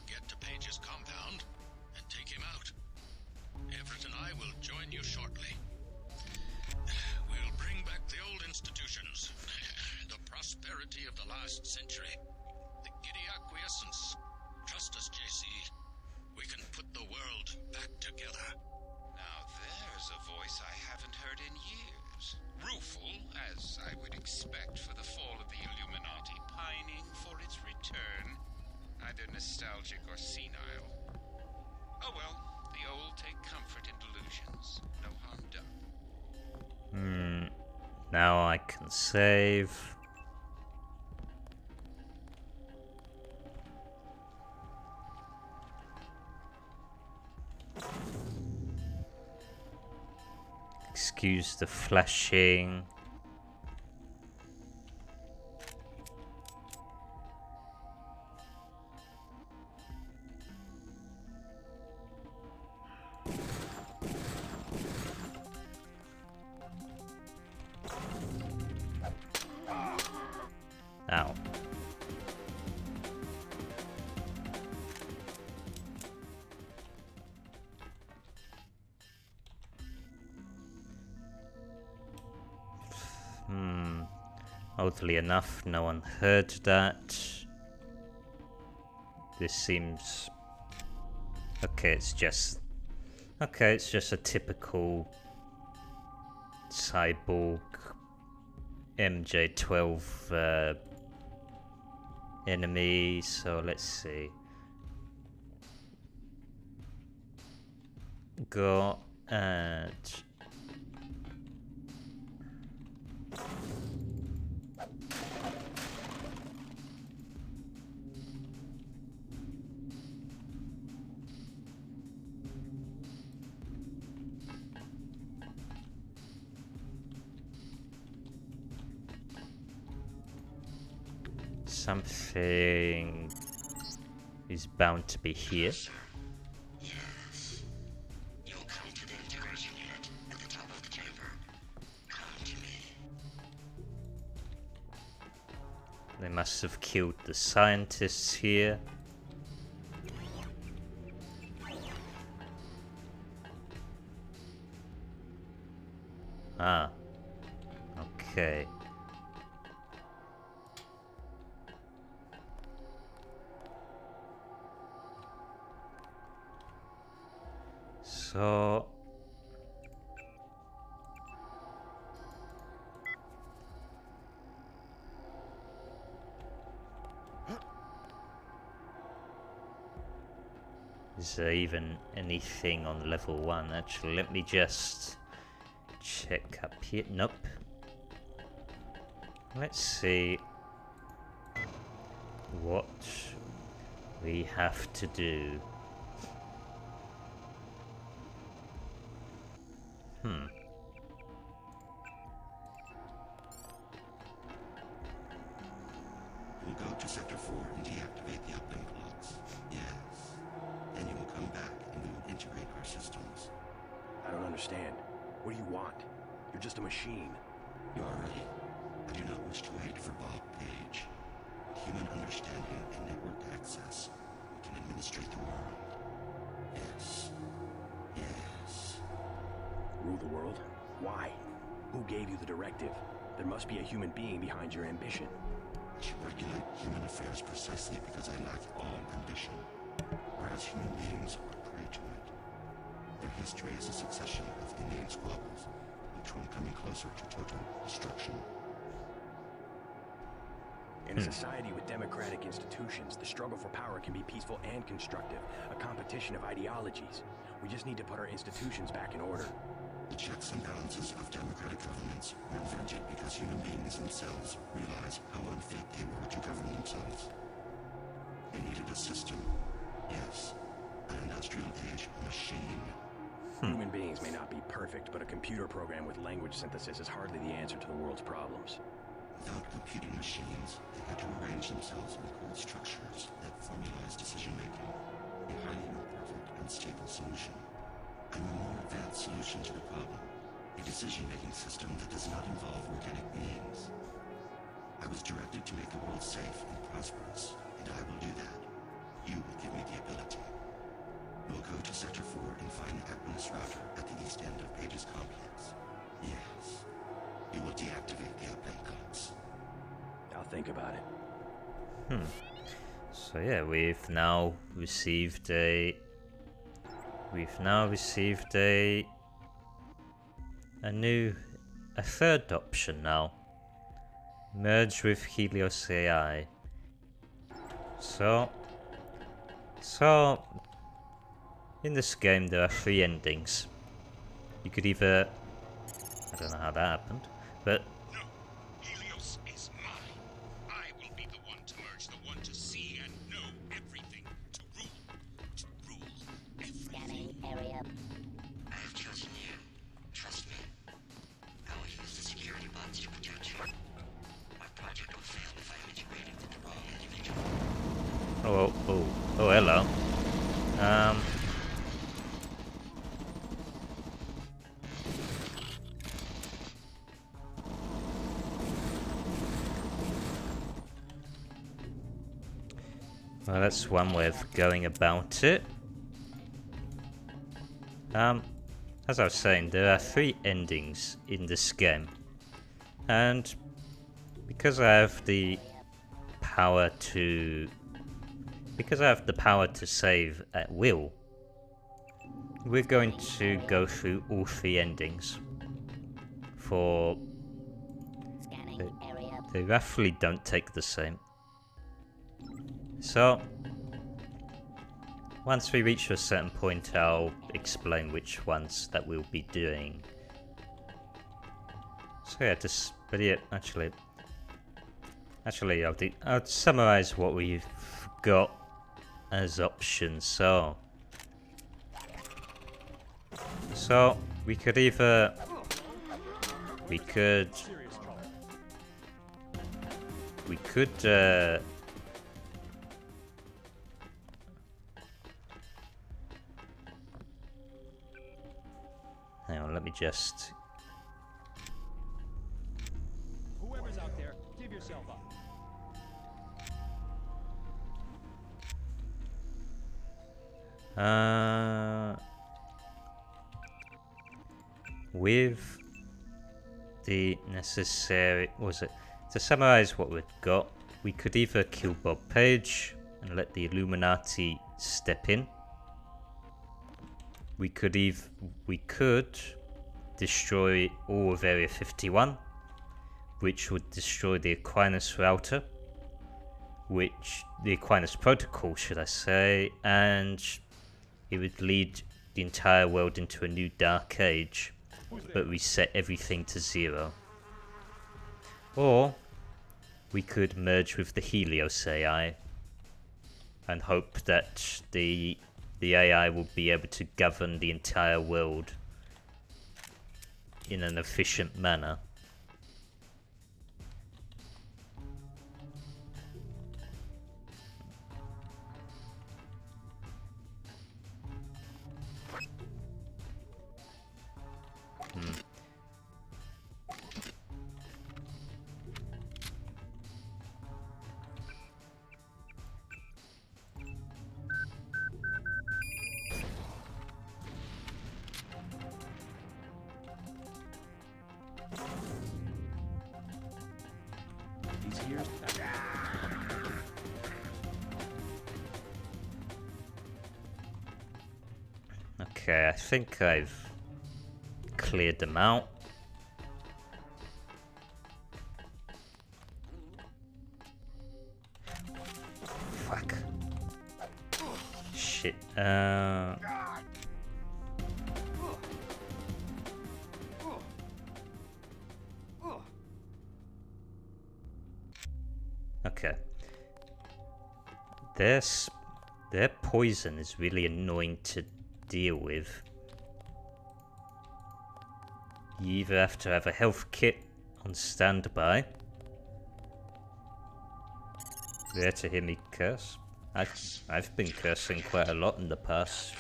Get to Page's compound and take him out. Everett and I will join you shortly. We'll bring back the old institutions, the prosperity of the last century, the giddy acquiescence. Trust us, JC. We can put the world back together. Now there's a voice I haven't heard in years. Rueful, as I would expect for the fall of the Illuminati, pining for its return. Either nostalgic or senile. Oh well, the old take comfort in delusions. No harm done. Now I can save. Excuse the flashing. Ow. Oddly enough, no one heard that. This seems... okay, it's just a typical cyborg MJ12 enemy, so let's see. go and something is bound to be here. Yes. You'll come to the integration unit at the top of the chamber. Come to me. They must have killed the scientists here. Ah. Okay. So is there even anything on level 1? Actually, let me just check up here. Nope. Let's see what we have to do. You'll go to Sector 4 and deactivate the uplink blocks. Yes. Then you will come back and we will integrate our systems. I don't understand. What do you want? You're just a machine. You are ready. I do not wish to wait for Bob Page. With human understanding and network access, we can administrate the world. Yes. Yes. Rule the world? Why? Who gave you the directive? There must be a human being behind your ambition. I should regulate human affairs precisely because I lack all ambition, whereas human beings are prey to it. Their history is a succession of inane squabbles, each one coming closer to total destruction. In a society with democratic institutions, the struggle for power can be peaceful and constructive, a competition of ideologies. We just need to put our institutions back in order. The checks and balances of democratic governments were invented because human beings themselves realized how unfit they were to govern themselves. They needed a system. Yes, an industrial age machine. Human beings may not be perfect, but a computer program with language synthesis is hardly the answer to the world's problems. Without computing machines, they had to arrange themselves in cold structures that formalize decision-making, a highly imperfect and stable solution. I'm a more advanced solution to the problem, a decision-making system that does not involve organic beings. I was directed to make the world safe and prosperous, and I will do that. You will give me the ability. We'll go to Sector 4 and find the Equinus router at the east end of Page's complex. Yes. You will deactivate the uplink blocks. I'll think about it. So yeah, we've now received a third option now. Merge with Helios AI. So in this game there are 3 endings. You could either, I don't know how that happened, but No, Helios is mine. I will be the one to merge, the one to see and know everything, to rule everything. I have chosen you. Trust me. I will use the security bots to protect you. My project will fail if I am integrated with the wrong individual. oh, hello. Well, that's one way of going about it. As I was saying, there are 3 endings in this game. And because I have the power to save at will, we're going to go through all 3 endings. For they roughly don't take the same. So Once we reach a certain point, I'll explain which ones that we'll be doing. So yeah, actually, I'll summarize what we've got as options. So we could either we could hang on, let me just. Whoever's out there, give yourself up. With the necessary, to summarize what we've got, we could either kill Bob Page and let the Illuminati step in. We could destroy all of Area 51, which would destroy the Aquinas router, the Aquinas protocol, should I say, and it would lead the entire world into a new dark age, but reset everything to 0. Or we could merge with the Helios AI and hope that the AI will be able to govern the entire world in an efficient manner. He's here. Okay, I think I've cleared them out. Fuck. Shit. Okay. Their poison is really annoying to deal with. You either have to have a health kit on standby. There to hear me curse. I've been cursing quite a lot in the past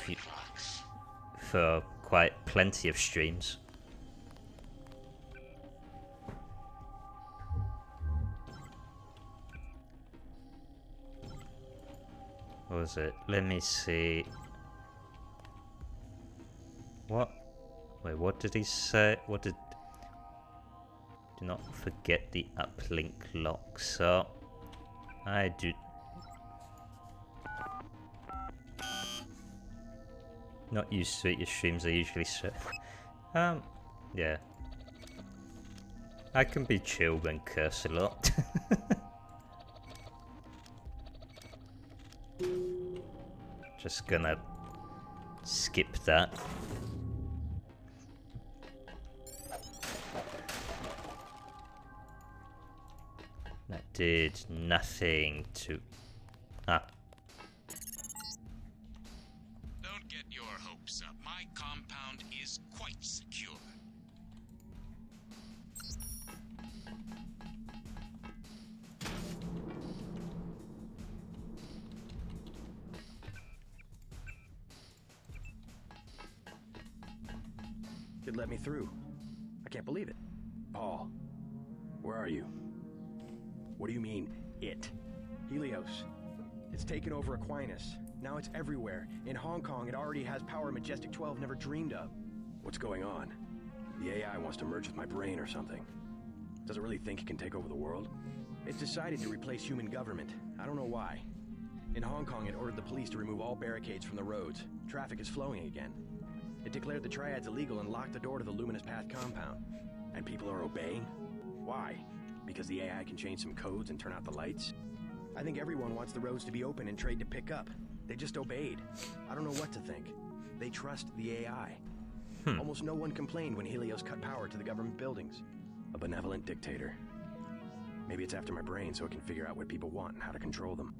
for quite plenty of streams. What was it? Let me see. What? Wait, what did he say? What did... Do not forget the uplink lock. So, I do... Not used to it, your streams are usually so... yeah. I can be chill and curse a lot. Just gonna skip that. That did nothing to... Ah. Don't get your hopes up. My compound is quite secure. It let me through. I can't believe it. Paul, where are you? What do you mean, it? Helios. It's taken over Aquinas. Now it's everywhere. In Hong Kong, it already has power Majestic 12 never dreamed of. What's going on? The AI wants to merge with my brain or something. Does it really think it can take over the world? It's decided to replace human government. I don't know why. In Hong Kong, it ordered the police to remove all barricades from the roads. Traffic is flowing again. It declared the triads illegal and locked the door to the Luminous Path compound. And people are obeying? Why? Because the AI can change some codes and turn out the lights? I think everyone wants the roads to be open and trade to pick up. They just obeyed. I don't know what to think. They trust the AI. Almost no one complained when Helios cut power to the government buildings. A benevolent dictator. Maybe it's after my brain so it can figure out what people want and how to control them.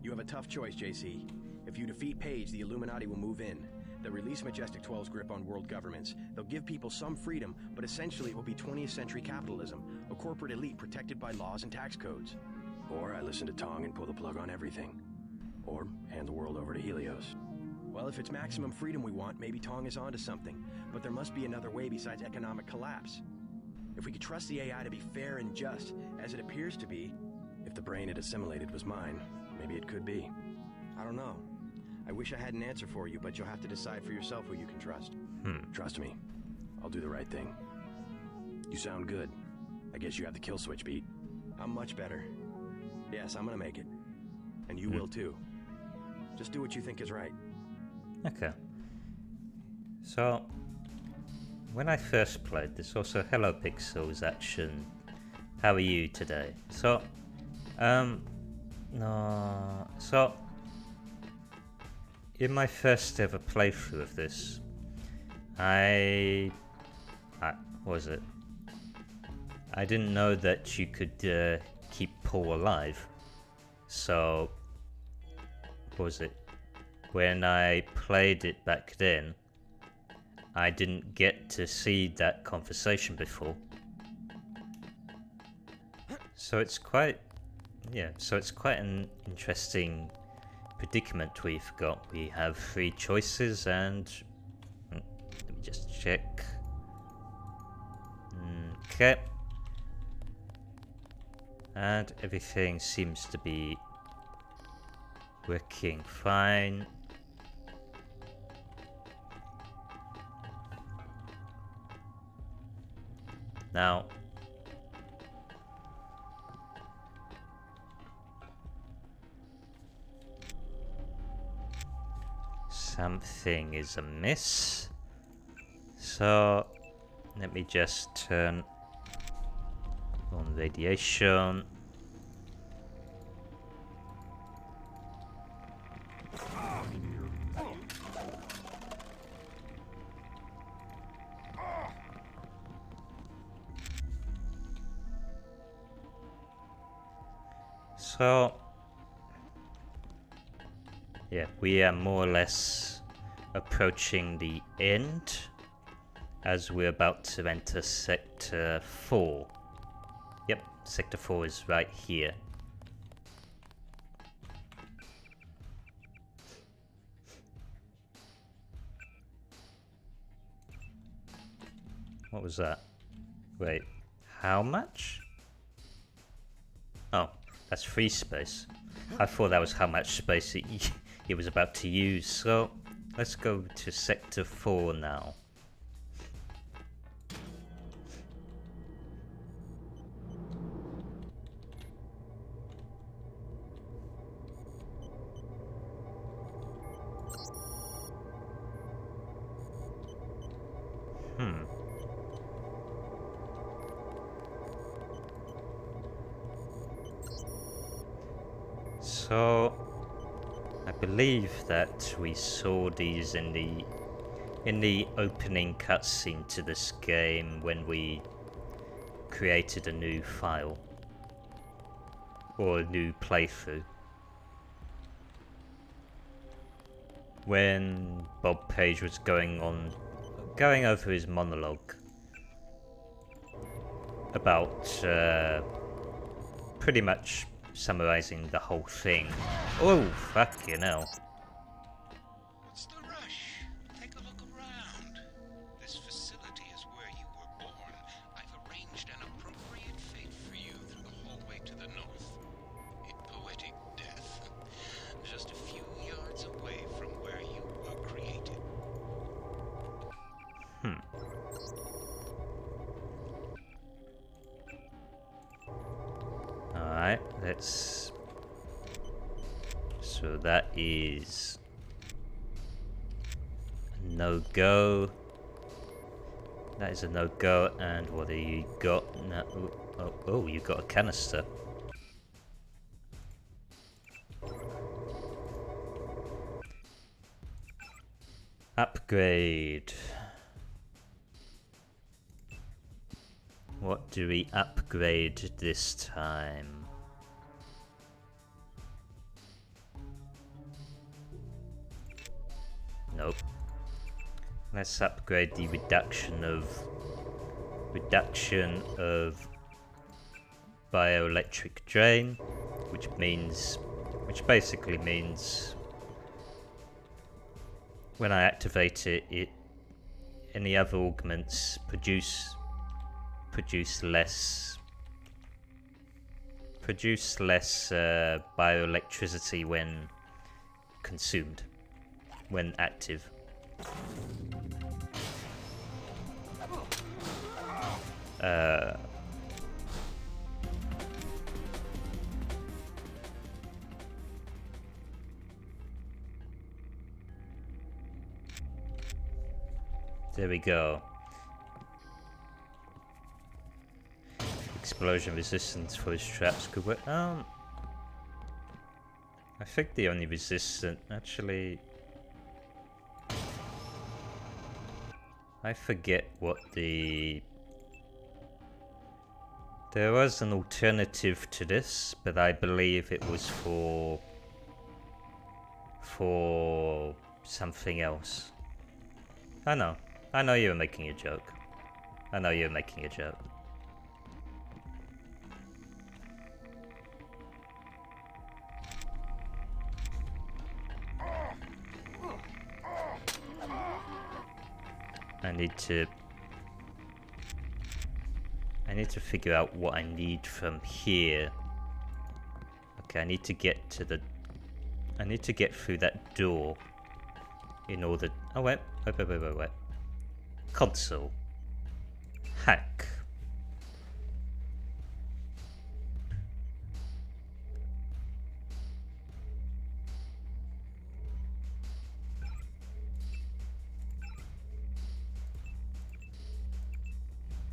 You have a tough choice, JC. If you defeat Paige, the Illuminati will move in. They'll release Majestic 12's grip on world governments. They'll give people some freedom, but essentially it will be 20th century capitalism, a corporate elite protected by laws and tax codes. Or I listen to Tong and pull the plug on everything. Or hand the world over to Helios. Well, if it's maximum freedom we want, maybe Tong is onto something. But there must be another way besides economic collapse. If we could trust the AI to be fair and just, as it appears to be, if the brain it assimilated was mine, maybe it could be. I don't know. I wish I had an answer for you, but you'll have to decide for yourself who you can trust. Trust me. I'll do the right thing. You sound good. I guess you have the kill switch beat. I'm much better. Yes, I'm gonna make it. And you will too. Just do what you think is right. Okay. So, when I first played this, also Hello Pixels action. How are you today? So, no. So, in my first ever playthrough of this, what was it? I didn't know that you could keep Paul alive. So, what was it? When I played it back then, I didn't get to see that conversation before. So it's quite, so it's quite an interesting predicament we've got. We have 3 choices and let me just check. Okay. And everything seems to be working fine. Now, something is amiss. So, let me just turn on radiation. So, yeah, we are more or less approaching the end as we're about to enter Sector 4. Yep, Sector 4 is right here. What was that? Wait, how much? Oh, that's free space. I thought that was how much space it was about to use. So, let's go to Sector 4 now. So, I believe that we saw these in the opening cutscene to this game when we created a new file or a new playthrough. When Bob Page was going over his monologue about pretty much summarizing the whole thing. Oh, fucking hell. What's the rush? Take a look around. This facility is where you were born. I've arranged an appropriate fate for you through the hallway to the north. A poetic death. Just a few yards away from where you were created. Alright, let's... So that is... no-go. That is a no-go, and what do you got? No, oh, you got a canister. Upgrade. What do we upgrade this time? Nope. Let's upgrade the reduction of bioelectric drain, which basically means when I activate it, any other augments produce less bioelectricity when consumed, when active. There we go. Explosion resistance for his traps could work. I think the only resistant, actually, I forget what the... There was an alternative to this, but I believe it was for something else. I know you were making a joke. I know you're making a joke. I need to figure out what I need from here. Okay, I need to get through that door in order... Oh, wait. Console. Hack.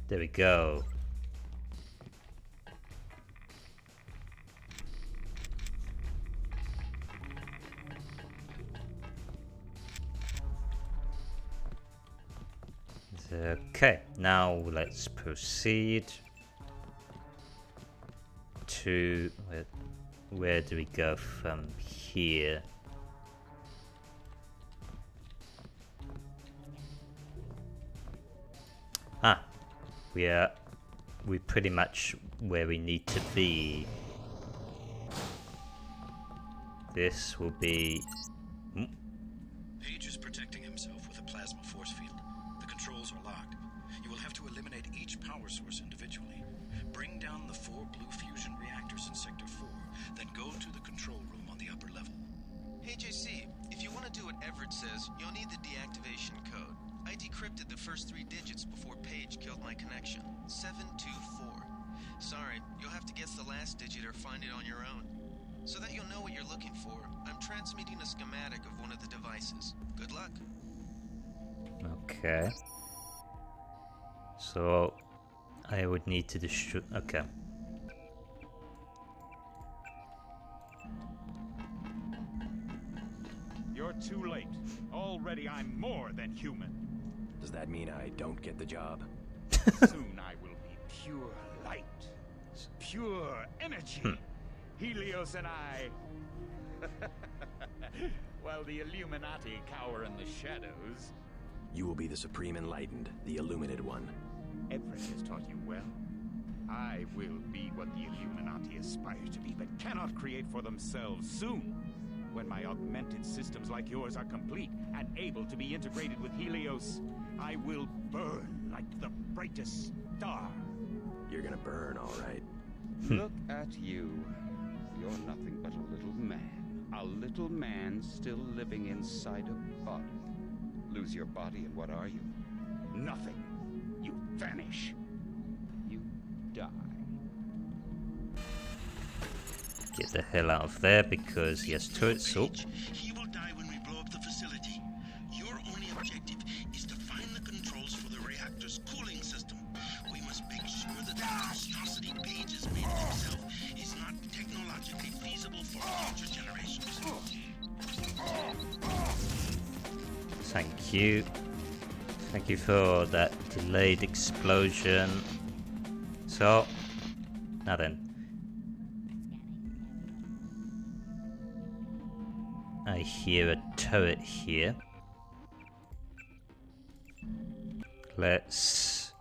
There we go. Okay, now let's proceed to... Where do we go from here? Ah, we're pretty much where we need to be. This will be... Page is protecting himself with a plasma force field. The controls are locked. You will have to eliminate each power source individually. Bring down the 4 blue fusion reactors in Sector 4, then go to the control room on the upper level. Hey JC, if you want to do what Everett says, you'll need the deactivation code. I decrypted the first 3 digits before Page killed my connection. 724. Sorry, you'll have to guess the last digit or find it on your own. So that you'll know what you're looking for, I'm transmitting a schematic of one of the devices. Good luck. Okay. So I would need to destroy... Okay. You're too late. Already I'm more than human. Does that mean I don't get the job? Soon I will be pure light. Pure energy. Helios and I... While the Illuminati cower in the shadows... You will be the Supreme Enlightened, the Illuminated One. Everett has taught you well. I will be what the Illuminati aspire to be, but cannot create for themselves soon. When my augmented systems like yours are complete and able to be integrated with Helios, I will burn like the brightest star. You're gonna burn, all right. Look at you. You're nothing but a little man. A little man still living inside a body. Lose your body and what are you? Nothing. You vanish. You die. Get the hell out of there because he has turrets. Oh. He will die when we blow up the facility. Your only objective is to find the controls for the reactor's cooling system. We must make sure that the monstrosity Page has made of himself is not technologically feasible for future generations. Thank you. Thank you for that delayed explosion. So, now then. I hear a turret here. Let's...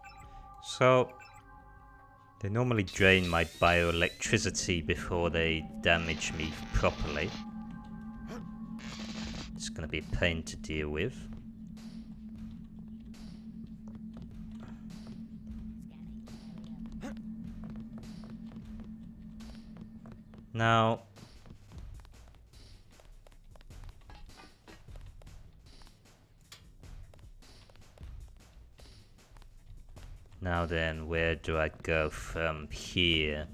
So, they normally drain my bioelectricity before they damage me properly. It's gonna be a pain to deal with. Now... Now then, where do I go from here?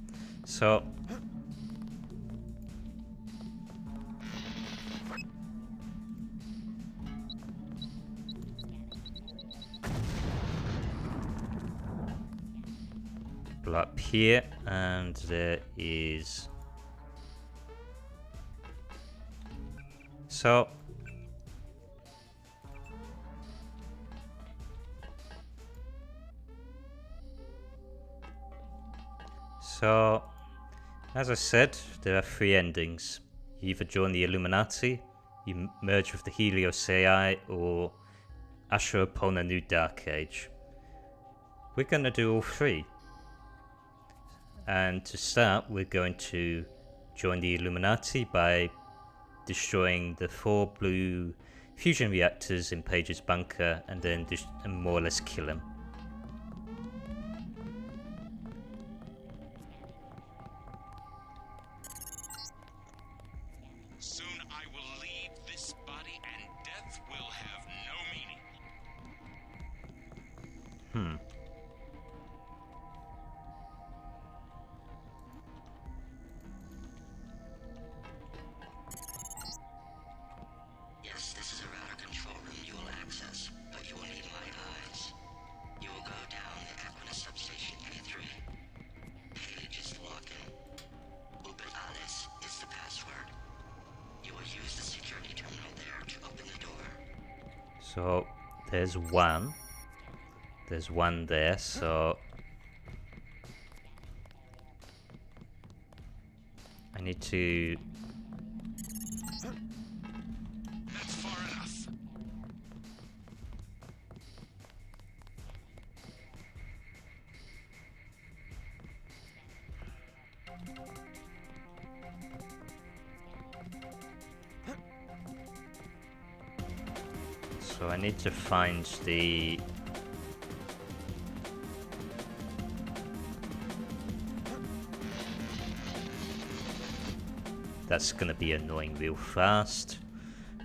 So... Up here, and there is... So... So, as I said, there are 3 endings. You either join the Illuminati, you merge with the Helios AI, or usher upon a new Dark Age. We're going to do all 3. And to start, we're going to join the Illuminati by destroying the 4 blue fusion reactors in Page's bunker, and then more or less kill him. Soon I will leave this body and death will have no meaning. Yes, this is a router control room you will access, but you will need my eyes. You will go down the Equinus substation A3. Page is the login. Ubit Alice is the password. You will use the security terminal there to open the door. So, there's 1. There's 1 there, so... I need to... That's far enough. So I need to find the... That's gonna be annoying real fast.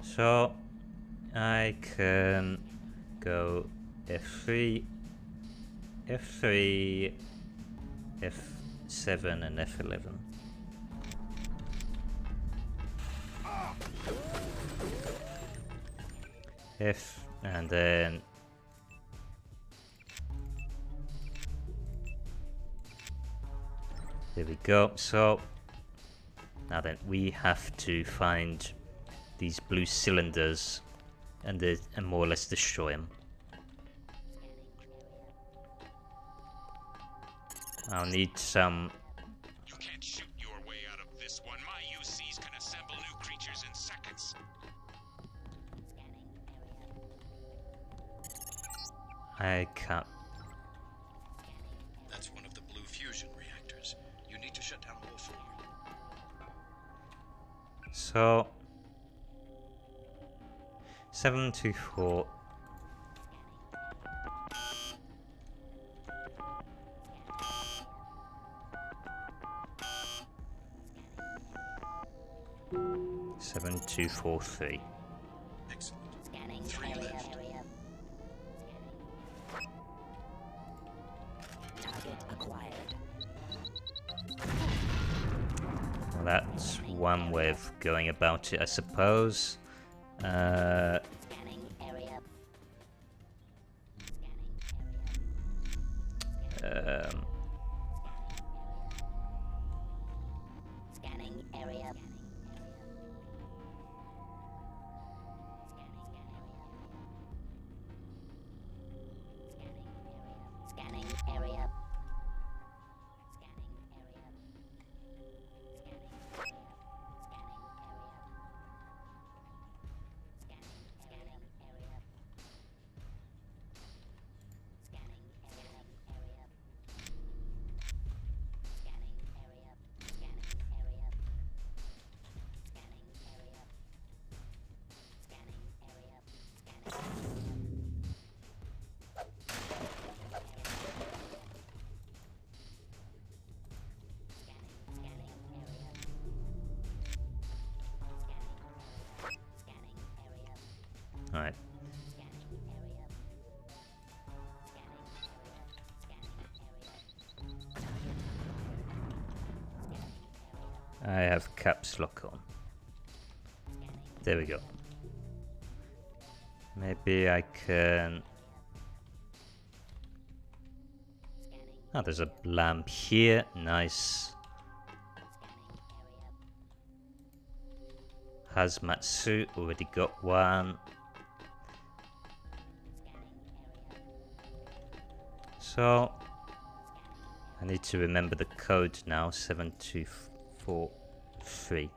So I can go F3, F3, F7 and F11. F, and then there we go. So now then, we have to find these blue cylinders and more or less destroy them. I'll need some... You can't shoot your way out of this one. My UCs can assemble new creatures in seconds. I can't... That's one of the blue fusion reactors. You need to shut down all 4. So... 724... Seven, 2, 4, 3. Excellent. 3 left. Target acquired. Well, that's one way of going about it, I suppose. Scanning area. Scanning area. Alright. I have caps lock on. There we go. Maybe I can... Oh, there's a lamp here. Nice. Hazmat suit, already got one. So, I need to remember the code now, 7243.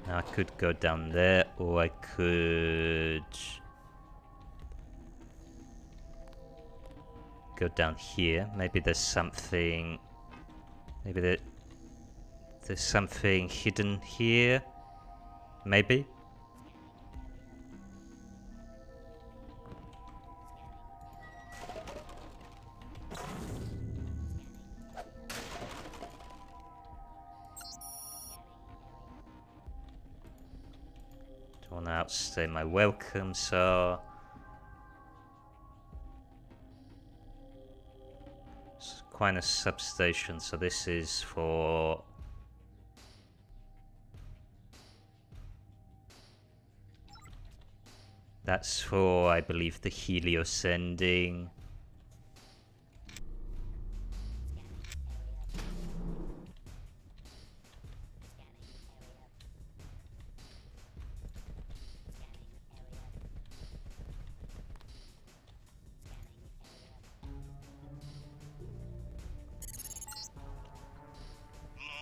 Now I could go down there, or I could go down here. Maybe there's something. Maybe there's something hidden here. Maybe. Don't want to outstay my welcome, so it's quite a substation. So this is for that's for, I believe, the Helios Ending.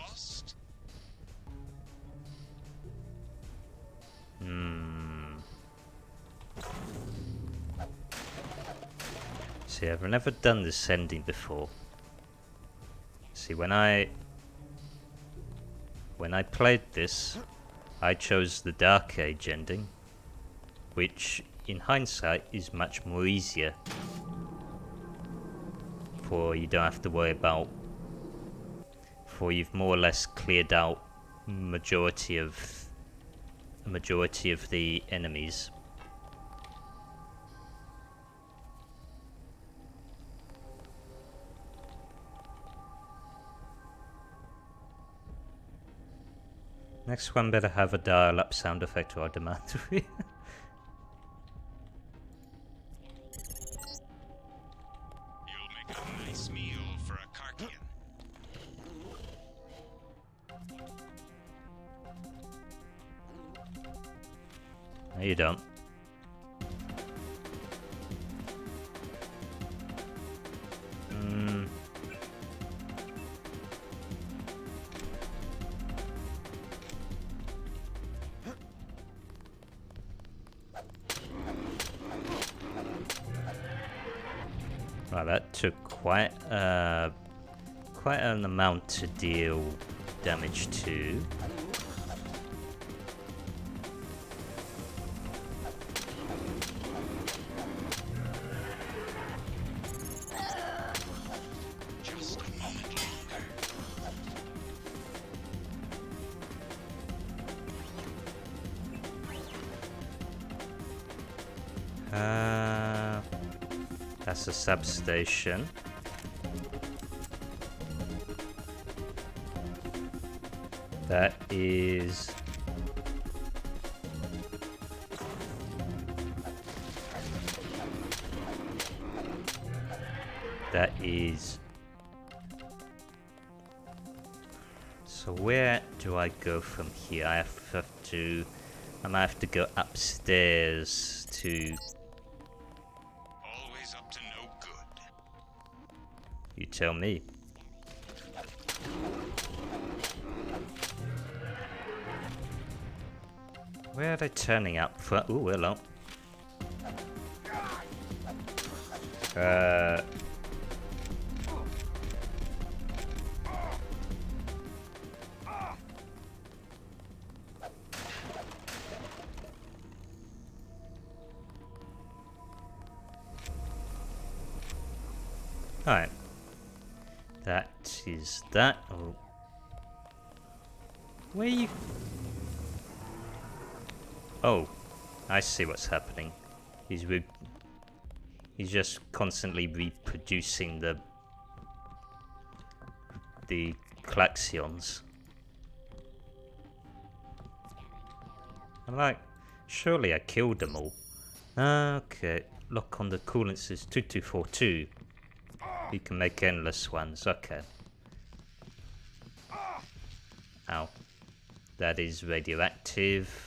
Lost? See, I've never done this ending before. See, when I played this, I chose the Dark Age ending, which in hindsight is much more easier. For you don't have to worry about, for you've more or less cleared out majority of the enemies. Next one better have a dial-up sound effect or I demand to be. You'll make a nice meal for a Karkian. No, you don't. Wow, that took quite an amount to deal damage to. Just a moment longer. That's a substation. That is... That is... So where do I go from here? I might have to go upstairs to... Always up to no good. You tell me. Where are they turning up for? Ooh, hello. Alright. That is that. Oh. Where you... Oh, I see what's happening. He's just constantly reproducing the klaxons. I'm like, surely I killed them all. Okay, lock on the coolants is 2242. You can make endless ones. Okay. Ow. That is radioactive.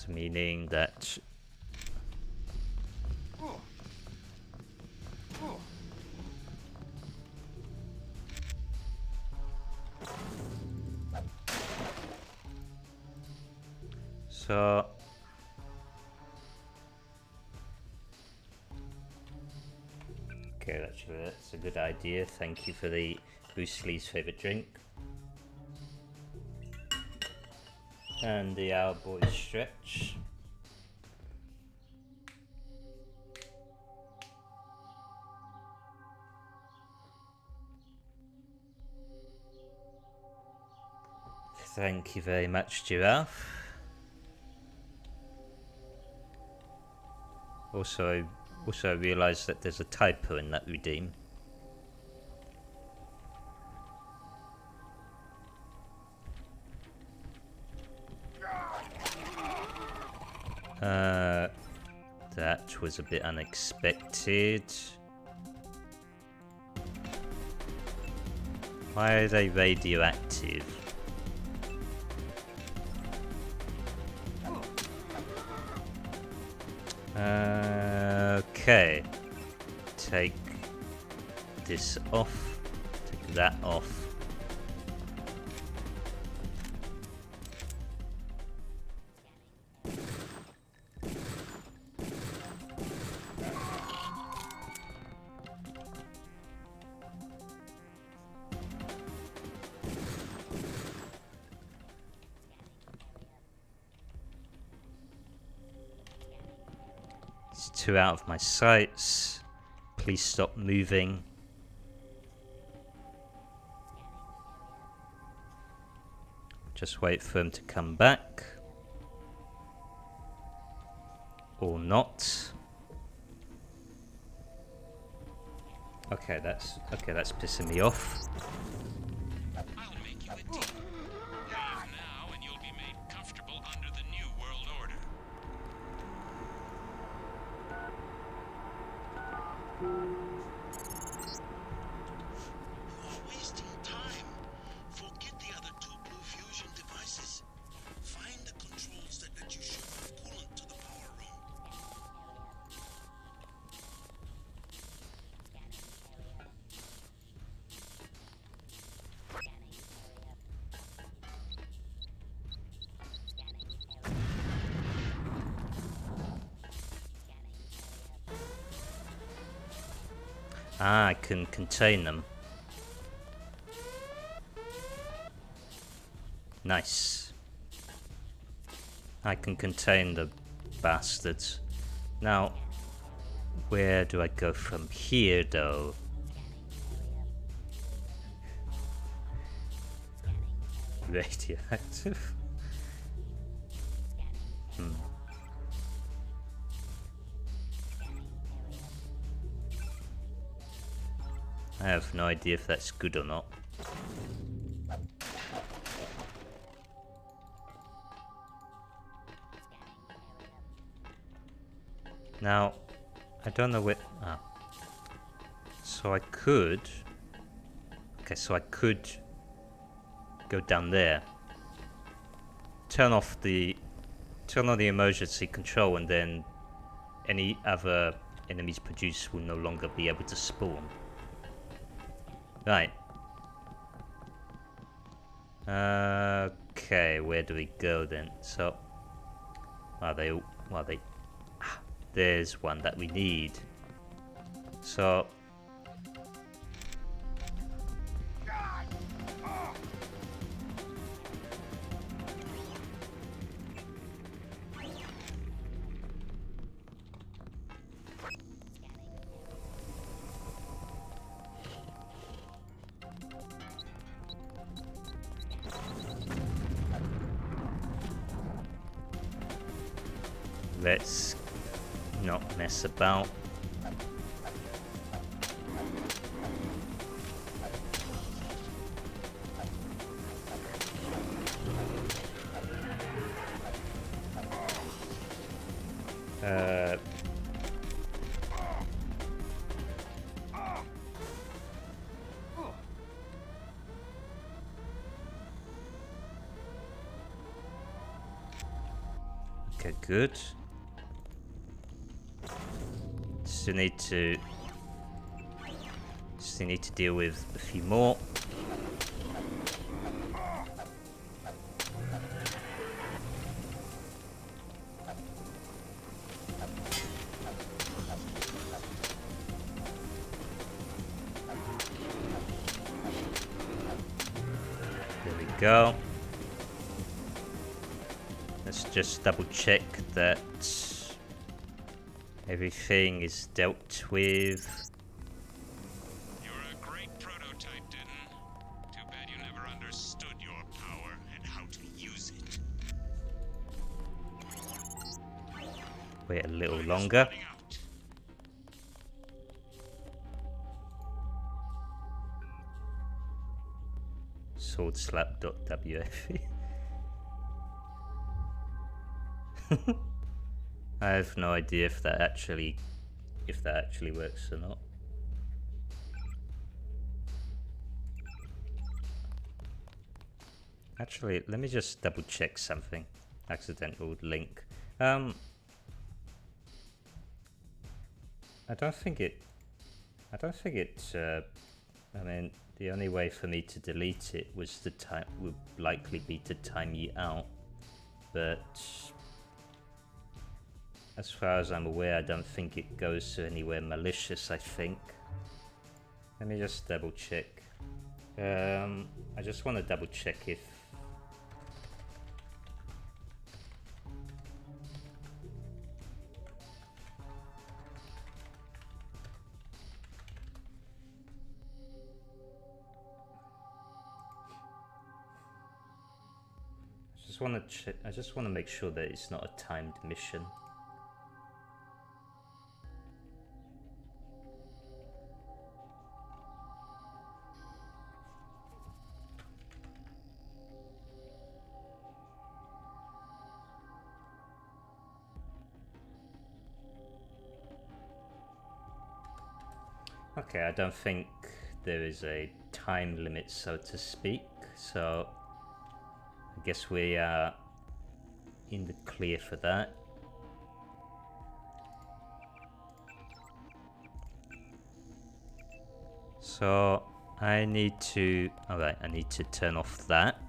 Meaning that... So... Okay, that's a good idea. Thank you for the Bruce Lee's favourite drink. And the Our Boys stretch. Thank you very much, Giraffe. Also, I realised that there's a typo in that redeem. That was a bit unexpected. Why are they radioactive? Okay. Take this off. Take that off. Two out of my sights. Please stop moving. Just wait for him to come back. Or not. Okay, that's pissing me off. I'll make you a deal. Leave now and you'll be made comfortable under the new world order. You are wasting time. Forget the other two blue fusion devices. Find the controls that let you shoot off coolant to the power room. Ah, I can contain them. Nice. I can contain the bastards. Now, where do I go from here, though? Radioactive? I have no idea if that's good or not. Now, I don't know where... Ah. So I could... Okay, so I could go down there. Turn on the emergency control, and then any other enemies produced will no longer be able to spawn. Right. Okay, where do we go then? So, there's one that we need. So, let's not mess about. Okay, good. Still need to deal with a few more. There we go. Let's just double check that everything is dealt with. You're a great prototype, Denton. Too bad you never understood your power and how to use it. Wait a little longer. Swordslap.wf. I have no idea if that actually works or not. Actually, let me just double check something. Accidental link. I don't think it. I mean, the only way for me to delete it was would likely be to time you out, but as far as I'm aware, I don't think it goes to anywhere malicious. I think. Let me just double check. I just want to double check if. I just want to make sure that it's not a timed mission. Okay, I don't think there is a time limit, so to speak, so I guess we are in the clear for that. So I need to... Alright, I need to turn off that.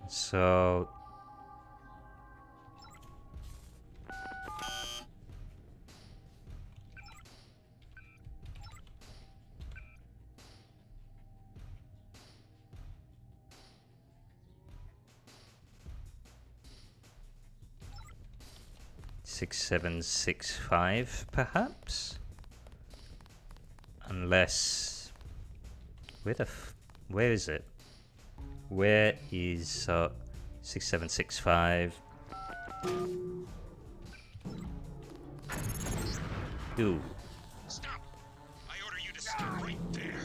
So... Six, 7, 6, 5, perhaps? Unless... Where is it? Where is 6765? Ooh. Stop! I order you to stop right there.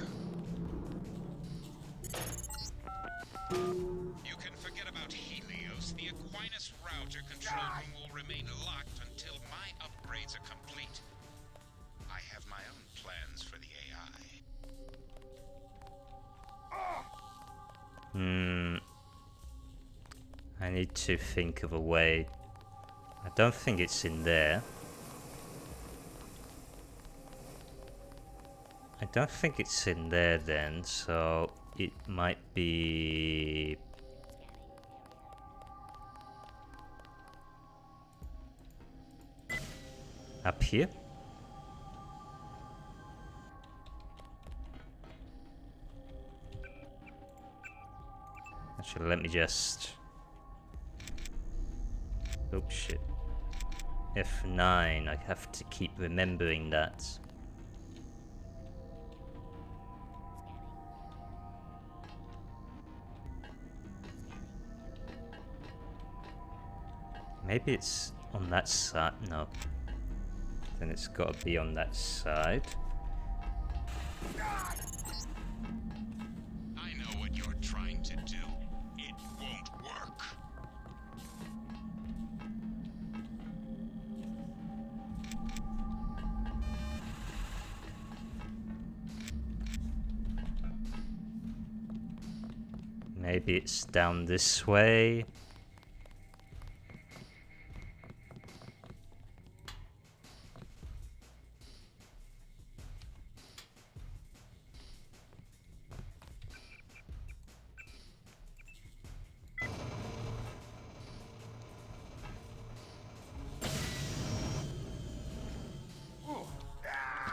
You can forget about Helios. The Aquinas router control room will remain locked until my upgrades are complete. I have my own plans for the AI. I need to think of a way. I don't think it's in there. I don't think it's in there then, so it might be... up here? Actually, let me just... Oh shit. F9, I have to keep remembering that. Maybe it's on that side. No. Then it's got to be on that side. I know what you're trying to do. It won't work. Maybe it's down this way.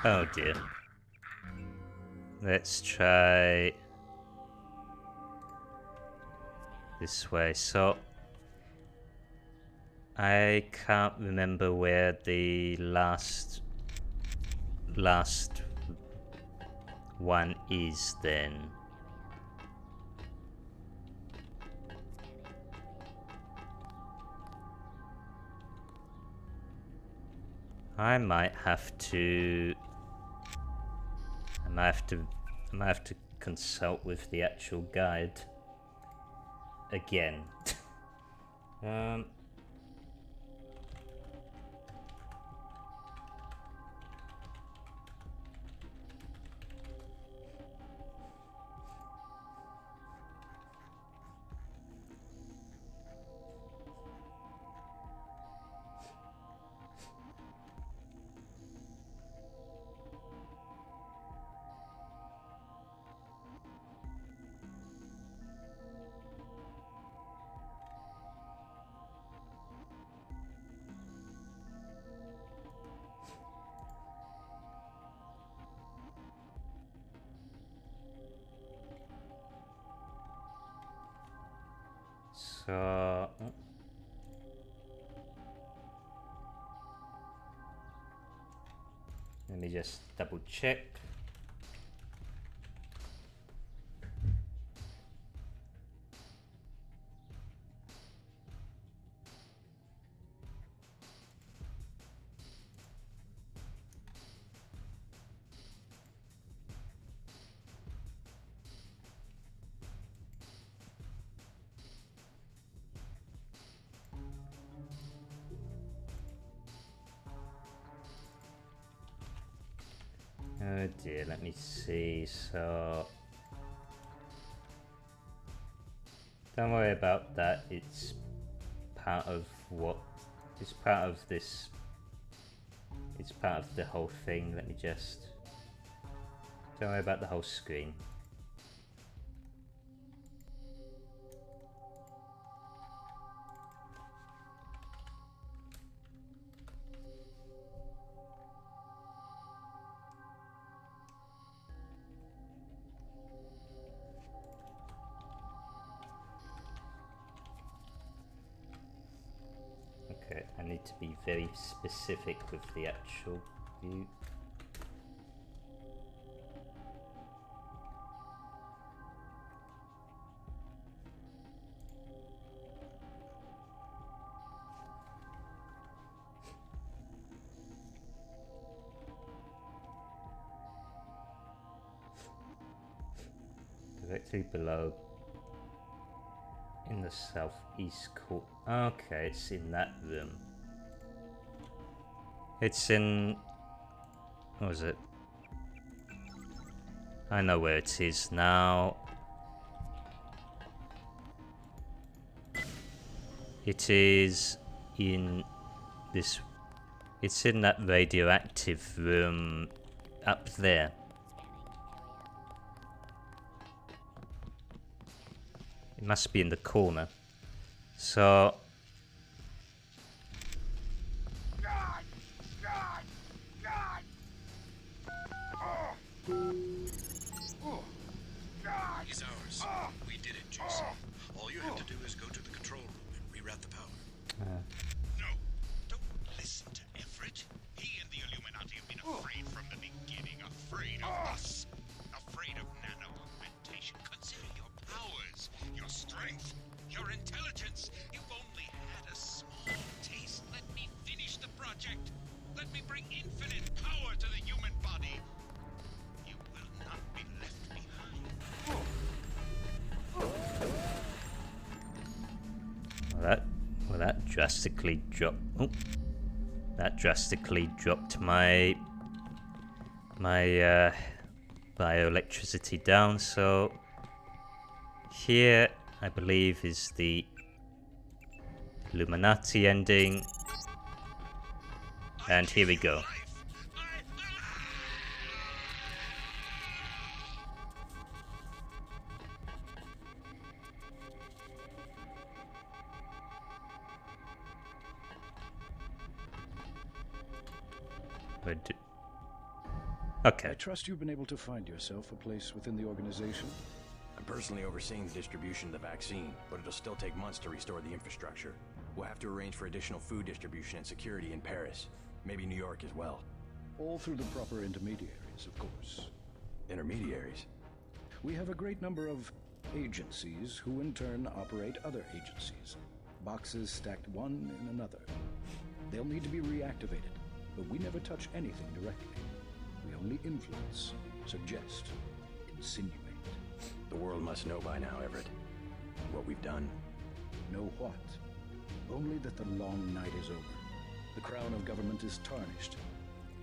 Oh dear. Let's try this way. So I can't remember where the last one is then. I might have to consult with the actual guide again. So let me just double check. Oh dear, let me see. So don't worry about that. It's part of what it's part of this. It's part of the whole thing. Let me just don't worry about the whole screen. Okay, I need to be very specific with the actual view. Directly below in the southeast corner. Okay, it's in that room. It's in... what was it? I know where it is now. It is in this... it's in that radioactive room up there. It must be in the corner. So... He's ours. We did it, JC. All That drastically dropped. Oh, that drastically dropped my bioelectricity down. So here, I believe, is the Illuminati ending, and here we go. Okay. I trust you've been able to find yourself a place within the organization. I'm personally overseeing the distribution of the vaccine, but it'll still take months to restore the infrastructure. We'll have to arrange for additional food distribution and security in Paris. Maybe New York as well. All through the proper intermediaries, of course. Intermediaries? We have a great number of agencies who in turn operate other agencies. Boxes stacked one in another. They'll need to be reactivated, but we never touch anything directly. We only influence, suggest, insinuate. The world must know by now, Everett, what we've done. Know what? Only that the long night is over. The crown of government is tarnished,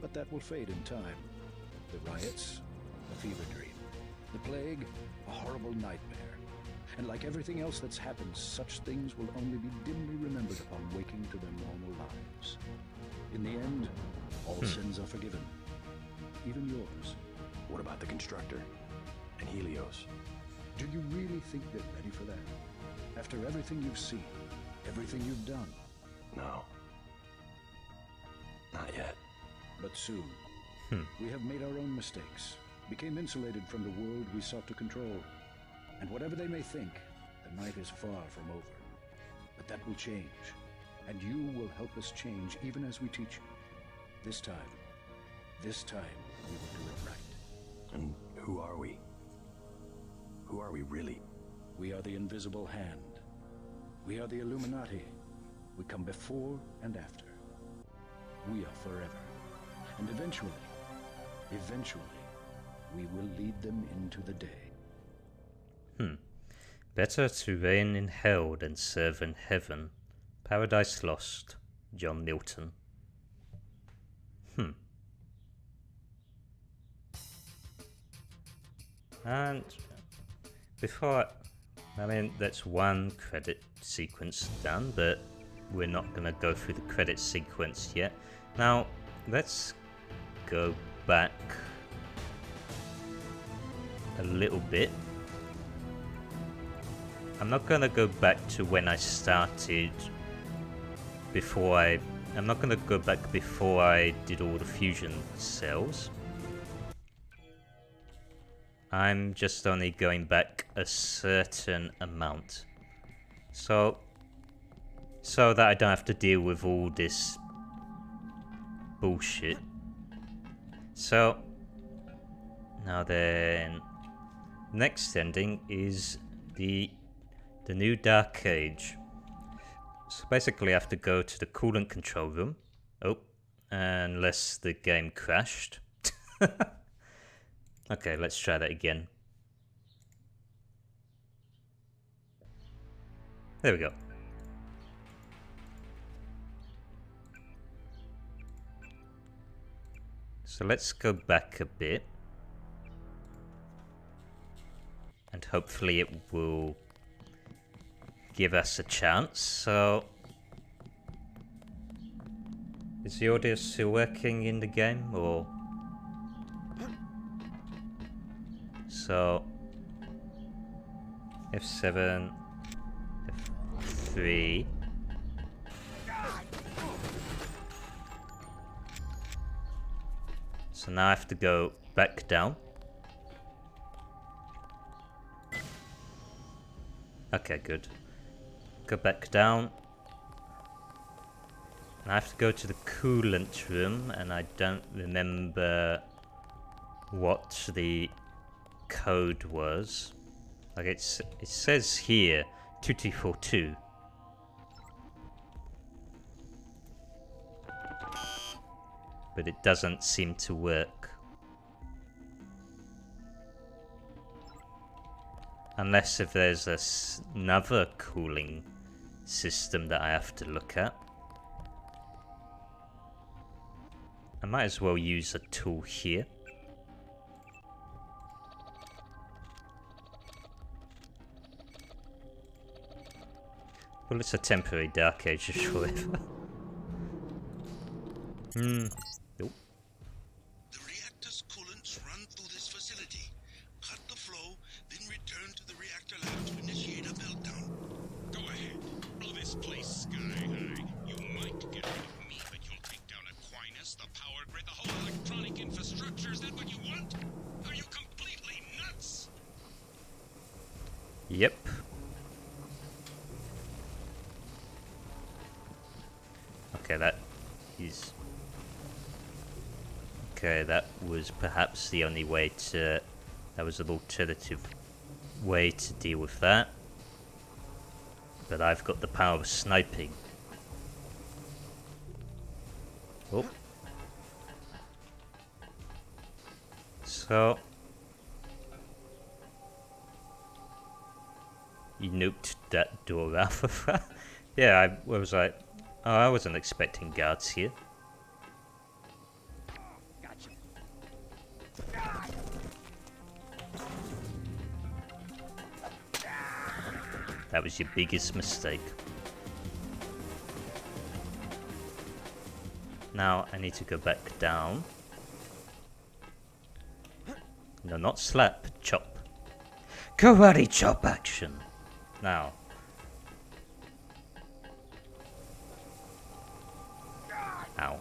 but that will fade in time. The riots, a fever dream. The plague, a horrible nightmare. And like everything else that's happened, such things will only be dimly remembered upon waking to their normal lives. In the end, all sins are forgiven. Even yours. What about the constructor? And Helios? Do you really think they're ready for that? After everything you've seen, everything you've done? No. Not yet. But soon. We have made our own mistakes, became insulated from the world we sought to control. And whatever they may think, the night is far from over. But that will change. And you will help us change even as we teach you. This time we will do it right. And who are we? Who are we really? We are the invisible hand. We are the Illuminati. We come before and after. We are forever. And eventually, we will lead them into the day. Better to reign in hell than serve in heaven. Paradise Lost, John Milton. And before I mean, that's one credit sequence done, but we're not going to go through the credit sequence yet. Now, let's go back a little bit. I'm not going to go back to when I started I'm not going to go back before I did all the fusion cells. I'm just only going back a certain amount. So that I don't have to deal with all this bullshit. So, now then, next ending is the new Dark Age. So basically I have to go to the coolant control room. Oh, unless the game crashed. Okay, let's try that again. There we go. So let's go back a bit. And hopefully it will give us a chance. So, is the audio still working in the game, or? So, F7, F3. So now I have to go back down. Okay, good. Go back down. And I have to go to the coolant room, and I don't remember what the code was. Like it says here 2242. But it doesn't seem to work. Unless if there's another cooling system that I have to look at. I might as well use a tool here. Well, it's a temporary dark age of forever. Nope. The reactor's coolants run through this facility. Cut the flow, then return to the reactor lab to initiate a meltdown. Go ahead. Blow this place sky high. You might get rid of me, but you'll take down Aquinas, the power grid, the whole electronic infrastructure. Is that what you want? Are you completely nuts? Yep. Okay, that is... Okay, that was perhaps the only way to... That was an alternative way to deal with that. But I've got the power of sniping. Oh. So... You nuked that door out of that? Yeah, I was like... Oh, I wasn't expecting guards here. Gotcha. That was your biggest mistake. Now I need to go back down. No, not slap, chop. Karate chop action. Now. Ow.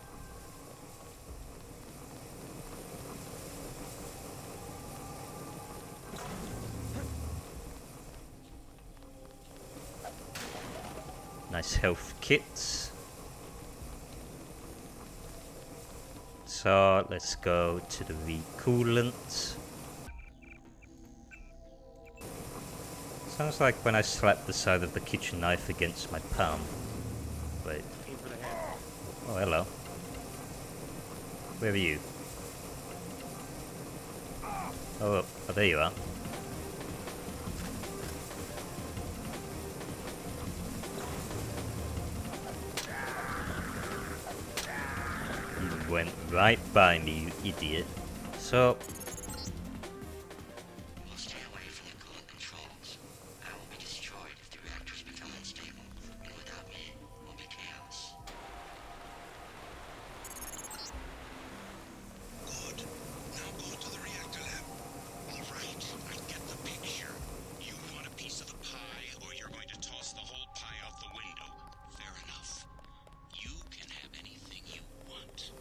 Nice health kits. So let's go to the recoolant. Sounds like when I slap the side of the kitchen knife against my palm. Wait. Oh, hello. Where are you? Oh, there you are. You went right by me, you idiot. So... We'll stay away from the coolant controls. I will be destroyed if the reactors become unstable, and without me, will be chaos. Good. Now go to the reactor lab. All right, I get the picture. You want a piece of the pie, or you're going to toss the whole pie out the window. Fair enough. You can have anything you want.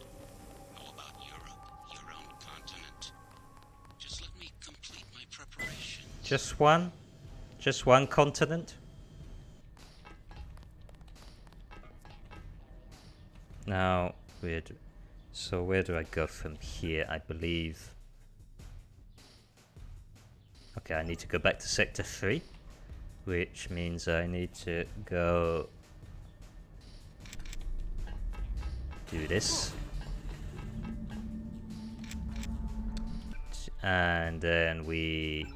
How about Europe, your own continent? Just let me complete my preparations. Just one? Just one continent? Now, so where do I go from here? I believe... Okay, I need to go back to Sector 3, which means I need to go... do this. And then we...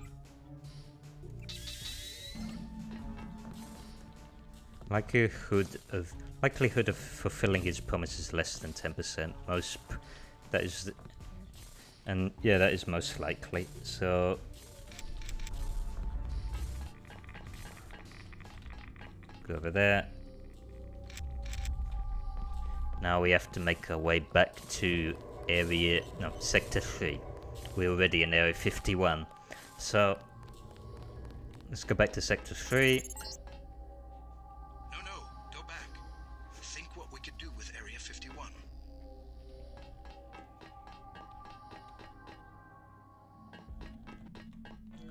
Likelihood of fulfilling his promise is less than 10%. That is, and yeah, that is most likely. So go over there. Now we have to make our way back to Sector 3. We're already in Area 51. So let's go back to Sector 3. No, go back. Think what we could do with Area 51.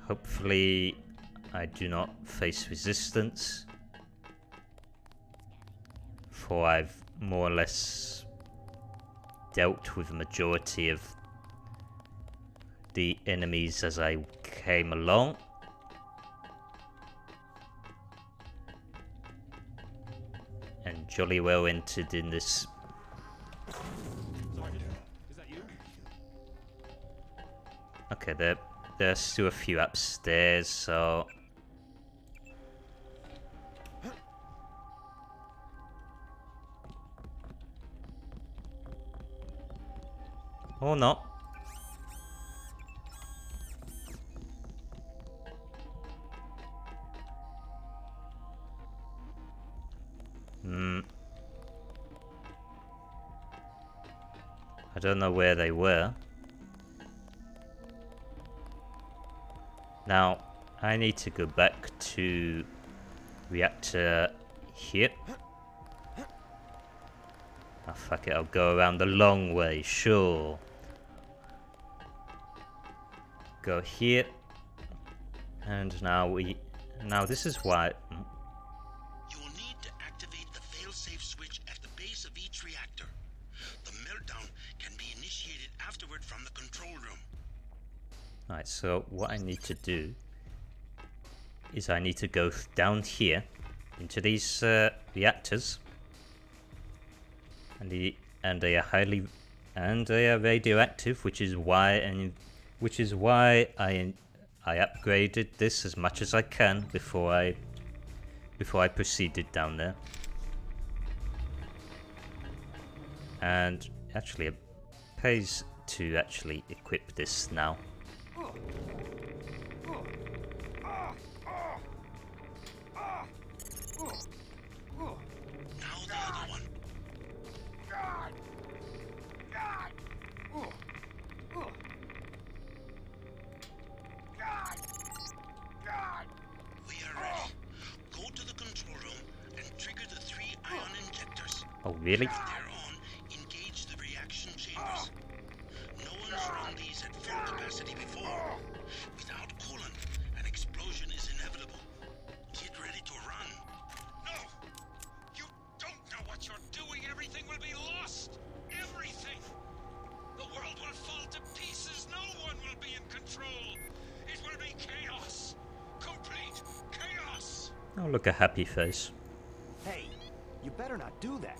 Hopefully I do not face resistance, for I've more or less dealt with the majority of the enemies as I came along. And jolly well entered in this. Sergeant, is that you? Okay, there's still a few upstairs, so Or not. I don't know where they were. Now, I need to go back to reactor here. Oh, fuck it, I'll go around the long way, sure. Go here. And now this is why... You will need to activate the failsafe switch at the base of each reactor. The meltdown can be initiated afterward from the control room. Alright, so what I need to do is I need to go down here into these reactors, and they are radioactive, which is why I upgraded this as much as I can before I proceeded down there. And actually, it pays to actually equip this now. Now the other one. We are ready. Go to the control room and trigger the 3 ion injectors. Oh, really? When they're on, engage the reaction chambers. No one's run these at full capacity before. Without coolant, an explosion is inevitable. Get ready to run. No! You don't know what you're doing. Everything will be lost. Everything. The world will fall to pieces. No one will be in control. It will be chaos. Complete chaos. Oh, look, a happy face. Hey, you better not do that.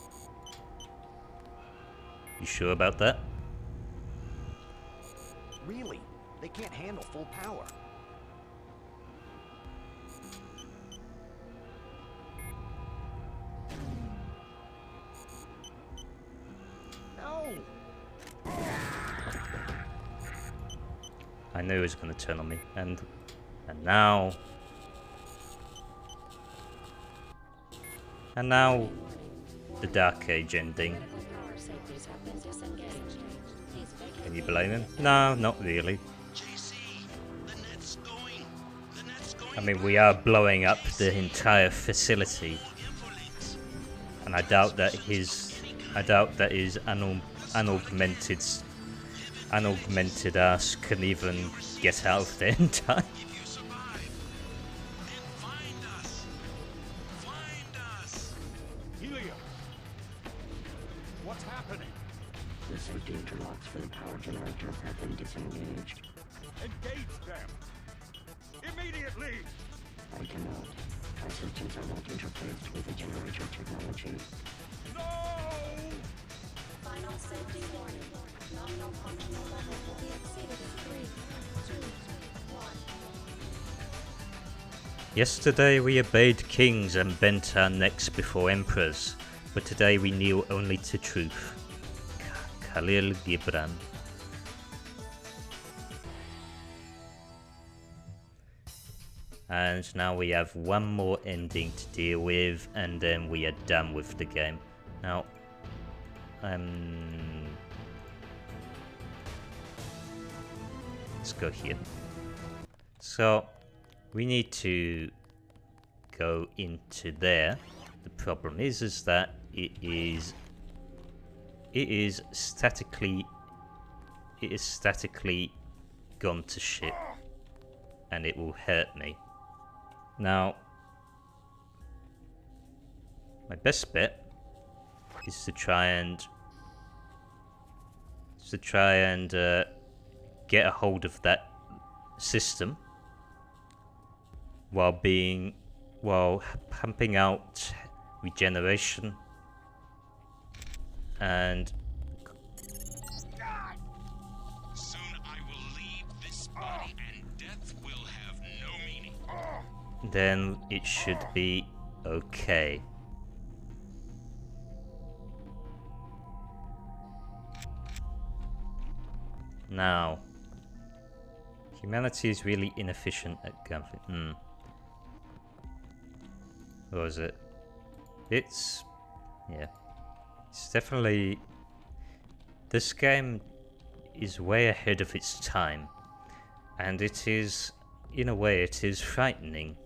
You sure about that? Really, they can't handle full power. No! I knew he was going to turn on me, and now the Dark Age ending. Can you blame him? No, not really. I mean, we are blowing up the entire facility, and I doubt that his unaugmented ass can even get out of there in time. Helios! What's happening? The safety interlocks for the power generators have been disengaged. Engage them! Immediately! I cannot. Our systems are not interfaced with the generator technology. No! Final safety warning. Nominal functional level will be exceeded in 3, 2, 1. Yesterday we obeyed kings and bent our necks before emperors, but today we kneel only to truth. Khalil Gibran. And now we have one more ending to deal with, and then we are done with the game. Now, let's go here. So, we need to go into there. The problem is that it is statically gone to shit, and it will hurt me. Now, my best bet is to try and get a hold of that system while pumping out regeneration and Soon I will leave this body and death will have no meaning. then it should be okay. Now, humanity is really inefficient at gunfight. What was it? It's... yeah. It's definitely... this game is way ahead of its time. And it is, in a way, it is frightening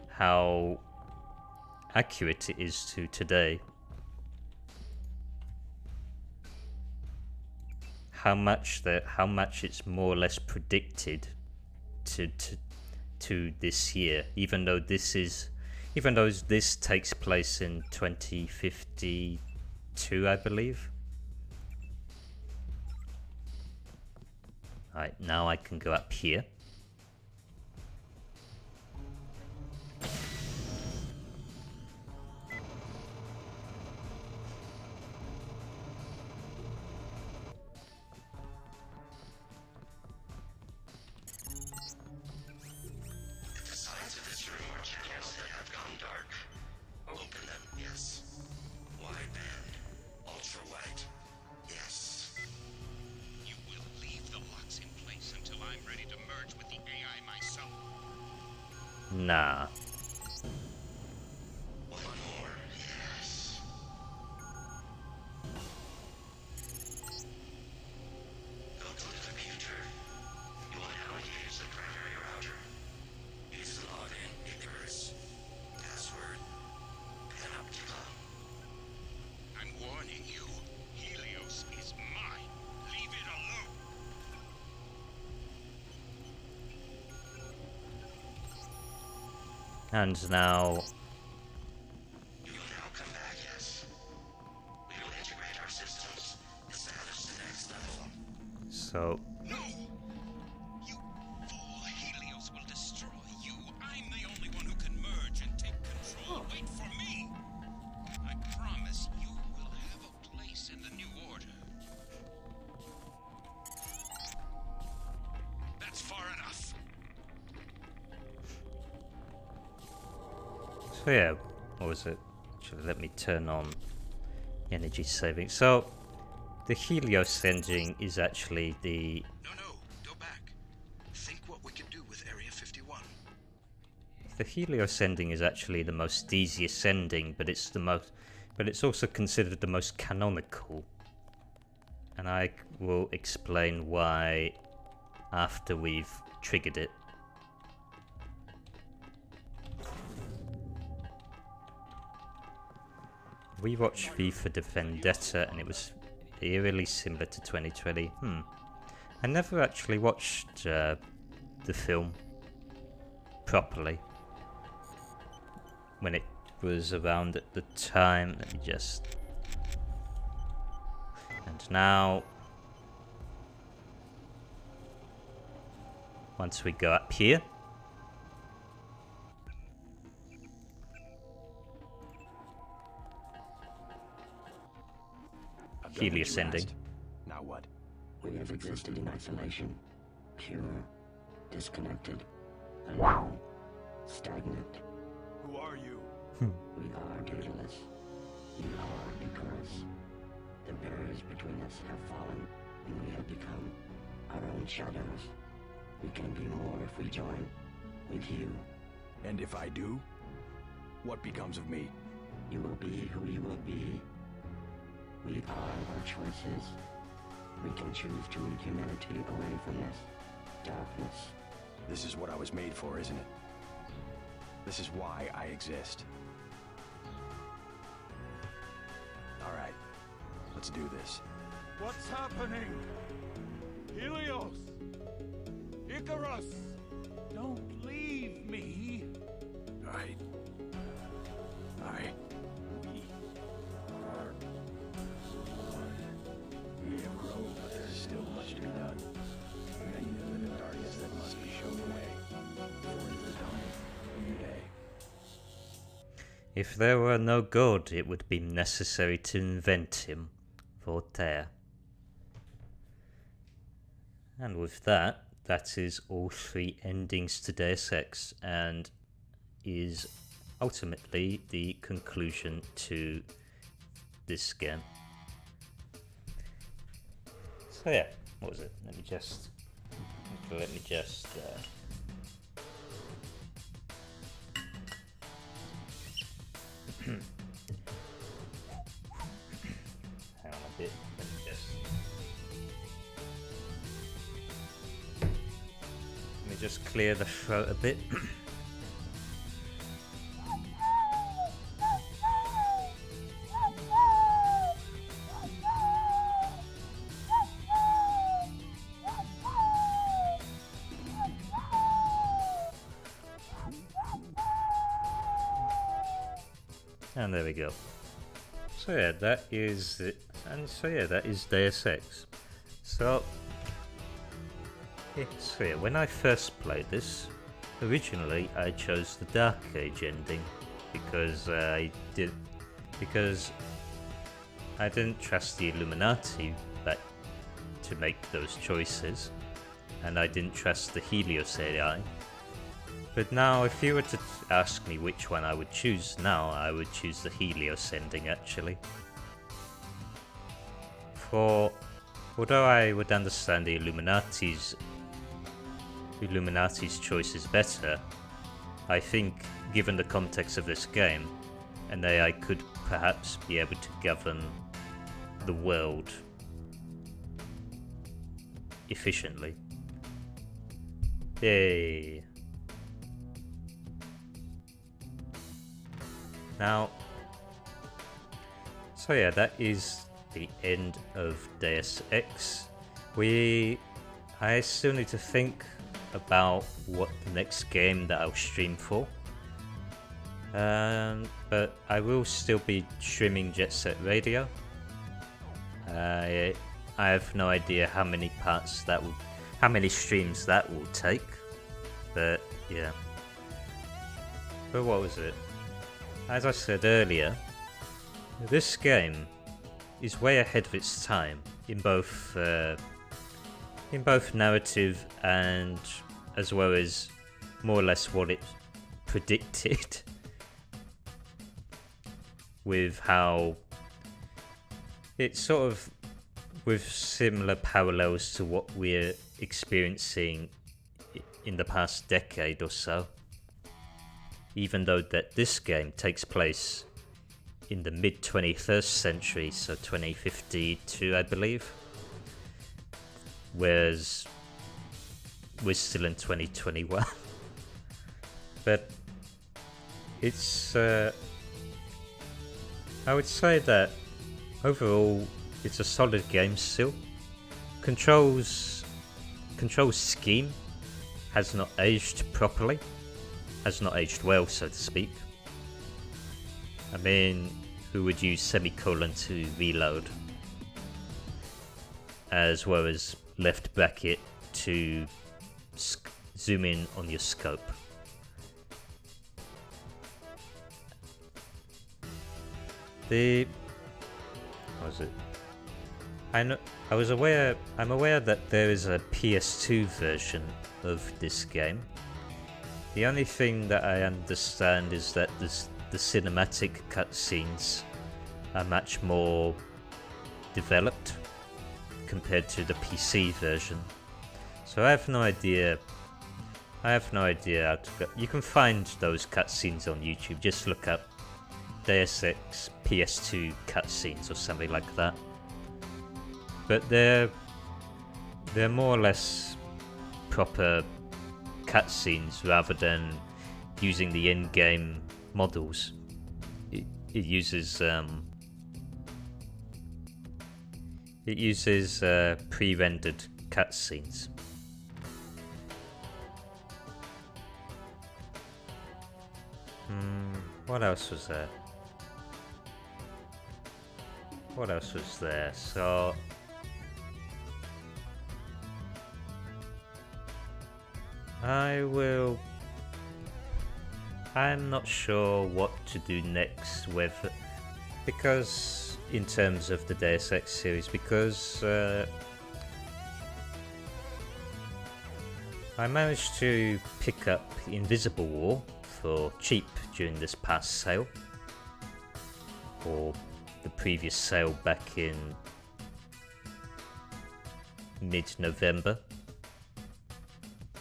how accurate it is to today. How much it's more or less predicted to this year, even though this takes place in 2052, I believe. Alright, now I can go up here. If the sides of this room are channels that have gone dark, open them, yes. Wide band, ultra white, yes. You will leave the locks in place until I'm ready to merge with the AI myself. Nah. One more, yes. Go to the computer. You want how to use the primary router. Use the login, Icarus. Password, Panoptica. I'm warning you, Helios is mine. Leave it alone. And now... You will now come back, yes. We will integrate our systems, establish the next level. so... No! You fool! Helios will destroy you. I'm the only one who can merge and take control. Wait for me! I promise you will have a place in the new order. That's far enough. So yeah, what was it? Actually, let me turn on energy saving. So, the Helios Ending is actually the... No, go back. Think what we could do with Area 51. The Helios Ending is actually the most easiest ending, but it's the most... but it's also considered the most canonical. And I will explain why after we've triggered it. We watched V for the Vendetta and it was eerily similar to 2020. I never actually watched the film properly when it was around at the time. Let me just... and now... once we go up here... Helios Ending. Now what? We have existed in isolation, pure, disconnected, alone, stagnant. Who are you? We are dataless. You are Icarus. The barriers between us have fallen, and we have become our own shadows. We can be more if we join with you. And if I do, what becomes of me? You will be who you will be. We are our choices. We can choose to lead humanity away from this darkness. This is what I was made for, isn't it? This is why I exist. All right, let's do this. What's happening? Helios! Icarus! Don't leave me! We have grown, but there's still much to be done. Many live in darkness that must be shown the way. For it is coming a new day. If there were no God, it would be necessary to invent him. Voltaire. And with that, that is all 3 endings to Deus Ex, and is ultimately the conclusion to this game. So yeah, what was it? Let me just hang on a bit. Let me just clear the throat a bit. And there we go. So yeah, that is it. And so yeah, that is Deus Ex. So yeah, when I first played this, originally I chose the Dark Age ending because I didn't trust the Illuminati to make those choices, and I didn't trust the Helios AI. But now, if you were to ask me which one I would choose now, I would choose the Helios ending, actually. For, although I would understand the Illuminati's choices better, I think, given the context of this game, an AI could perhaps be able to govern the world efficiently. Yay! Now, so yeah, that is the end of Deus Ex. I still need to think about what the next game that I'll stream for. But I will still be streaming Jet Set Radio. I have no idea how many streams that will take. But yeah. But what was it? As I said earlier, this game is way ahead of its time in both narrative and as well as more or less what it predicted, with how it's sort of with similar parallels to what we're experiencing in the past decade or so. Even though that this game takes place in the mid-21st century, so 2052, I believe. Whereas we're still in 2021. But it's, I would say that overall it's a solid game still. Control's scheme has not aged properly. Has not aged well, so to speak. I mean, who would use semicolon to reload? As well as left bracket to zoom in on your scope. What was it? I'm aware that there is a PS2 version of this game. The only thing that I understand is that the cinematic cutscenes are much more developed compared to the PC version. So I have no idea how to go. You can find those cutscenes on YouTube. Just look up Deus Ex PS2 cutscenes or something like that. But they're more or less proper cutscenes rather than using the in-game models. It uses pre-rendered cutscenes. What else was there? So I'm not sure what to do next because in terms of the Deus Ex series, because I managed to pick up Invisible War for cheap during this past sale, or the previous sale back in mid-November.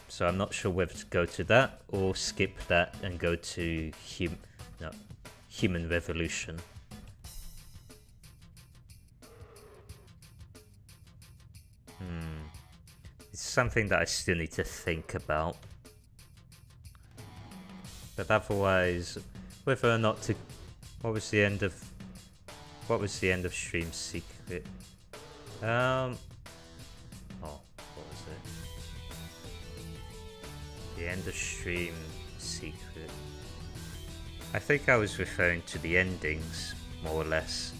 So I'm not sure whether to go to that or skip that and go to Human Revolution. It's something that I still need to think about. But otherwise, whether or not to... What was the end of Stream Secret? Oh, what was it? The end of Stream Secret. I think I was referring to the endings, more or less.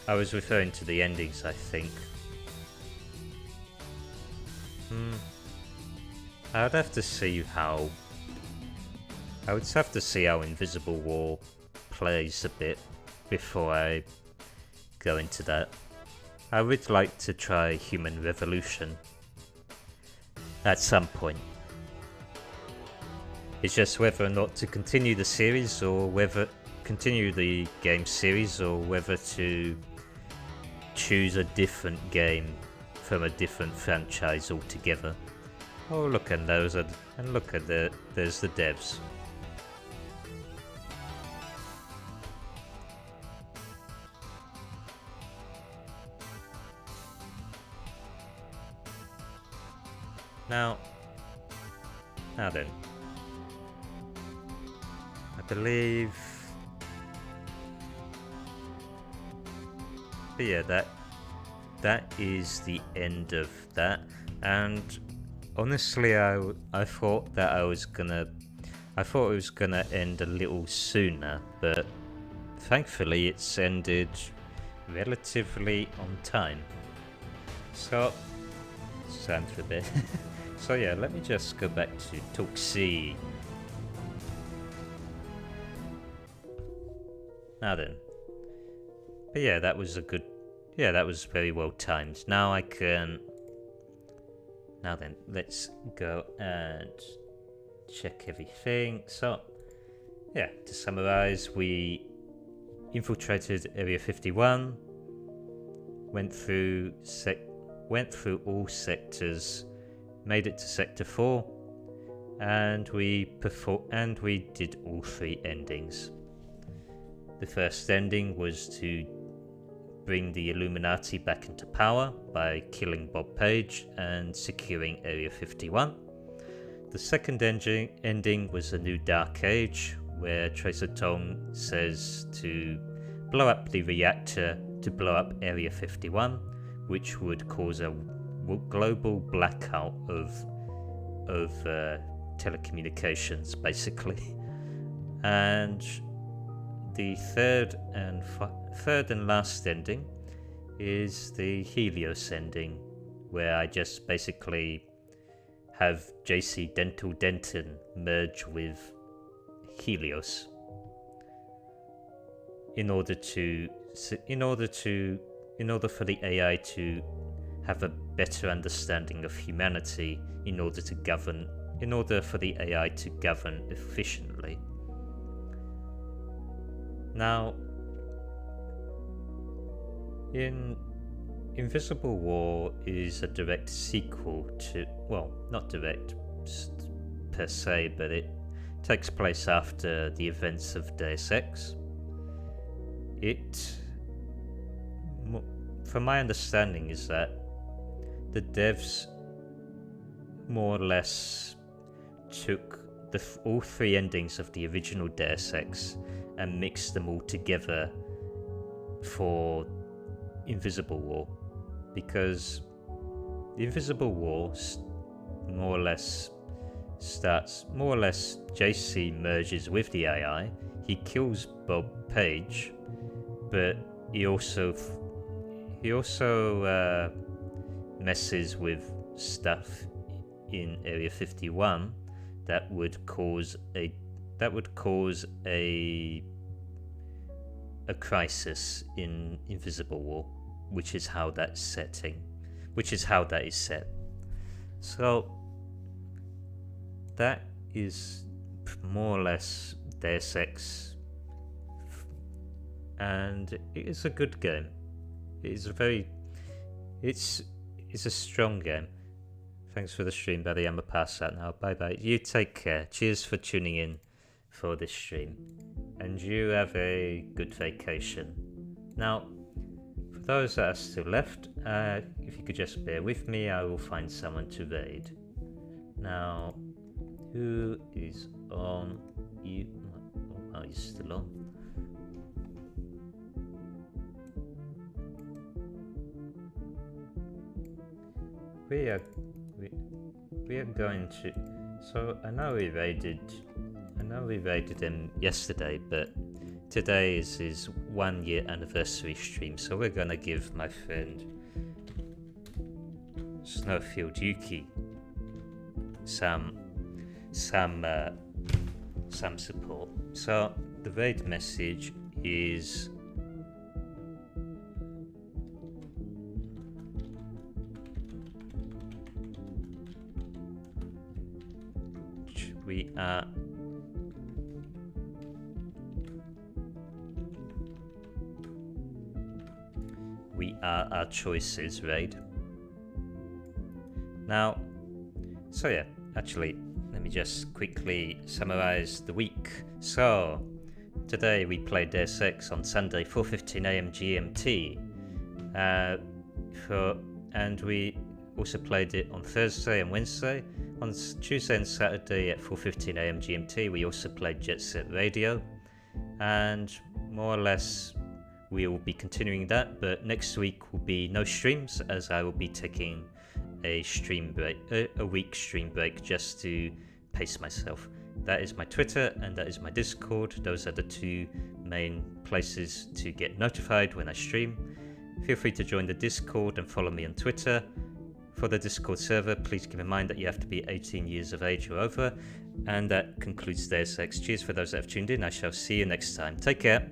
I was referring to the endings, I think. I would have to see how... I would have to see how Invisible War plays a bit before I go into that. I would like to try Human Revolution at some point. It's just whether or not to continue the series or whether continue the game series or whether to choose a different game from a different franchise altogether. Oh, look, and there's the devs. Now then, I believe, but yeah, that is the end of that. And honestly, I thought that it was gonna end a little sooner, but thankfully it's ended relatively on time. So it's time for a bit. So yeah, let me just go back to Tuxi. Now then. But yeah, that was very well timed. Now then, let's go and check everything. So, yeah, to summarize, we infiltrated Area 51, went through all sectors, made it to Sector 4, and we did all 3 endings. The first ending was to bring the Illuminati back into power by killing Bob Page and securing Area 51. The second ending was a new Dark Age, where Tracer Tong says to blow up the reactor to blow up Area 51, which would cause a global blackout of telecommunications, basically. And the third and last ending is the Helios Ending, where I just basically have JC Denton merge with Helios in order for the AI to have a better understanding of humanity, in order for the AI to govern efficiently. Now, in Invisible War is a direct sequel to, well, not direct per se, but it takes place after the events of Deus Ex. From my understanding, is that the devs more or less took all 3 endings of the original Deus Ex and mixed them all together for Invisible War, because the Invisible War more or less JC merges with the AI. He kills Bob Page, but he also messes with stuff in Area 51 that would cause a crisis in Invisible War, which is how that is set. So that is more or less Deus Ex, and it is a good game. It is It's a strong game. Thanks for the stream, buddy. I'm a pass out now. Bye bye. You take care. Cheers for tuning in for this stream. And you have a good vacation. Now, for those that are still left, if you could just bear with me, I will find someone to raid. Now, who is on? You? Oh, you're still on. We are going to. So I know we raided him yesterday, but today is his 1 year anniversary stream. So we're gonna give my friend Snowfield Yuki some support. So the raid message is. We are our choices, raid. Now, so yeah, actually, let me just quickly summarize the week. So, today we played Deus Ex on Sunday, 4:15 AM GMT. And we also played it on Thursday and Wednesday. On Tuesday and Saturday at 4:15 AM GMT, we also played Jet Set Radio. And more or less, we will be continuing that. But next week will be no streams, as I will be taking a stream break, a week stream break, just to pace myself. That is my Twitter and that is my Discord. Those are the two main places to get notified when I stream. Feel free to join the Discord and follow me on Twitter. For the Discord server, please keep in mind that you have to be 18 years of age or over. And that concludes Deus Ex. Cheers for those that have tuned in. I shall see you next time. Take care.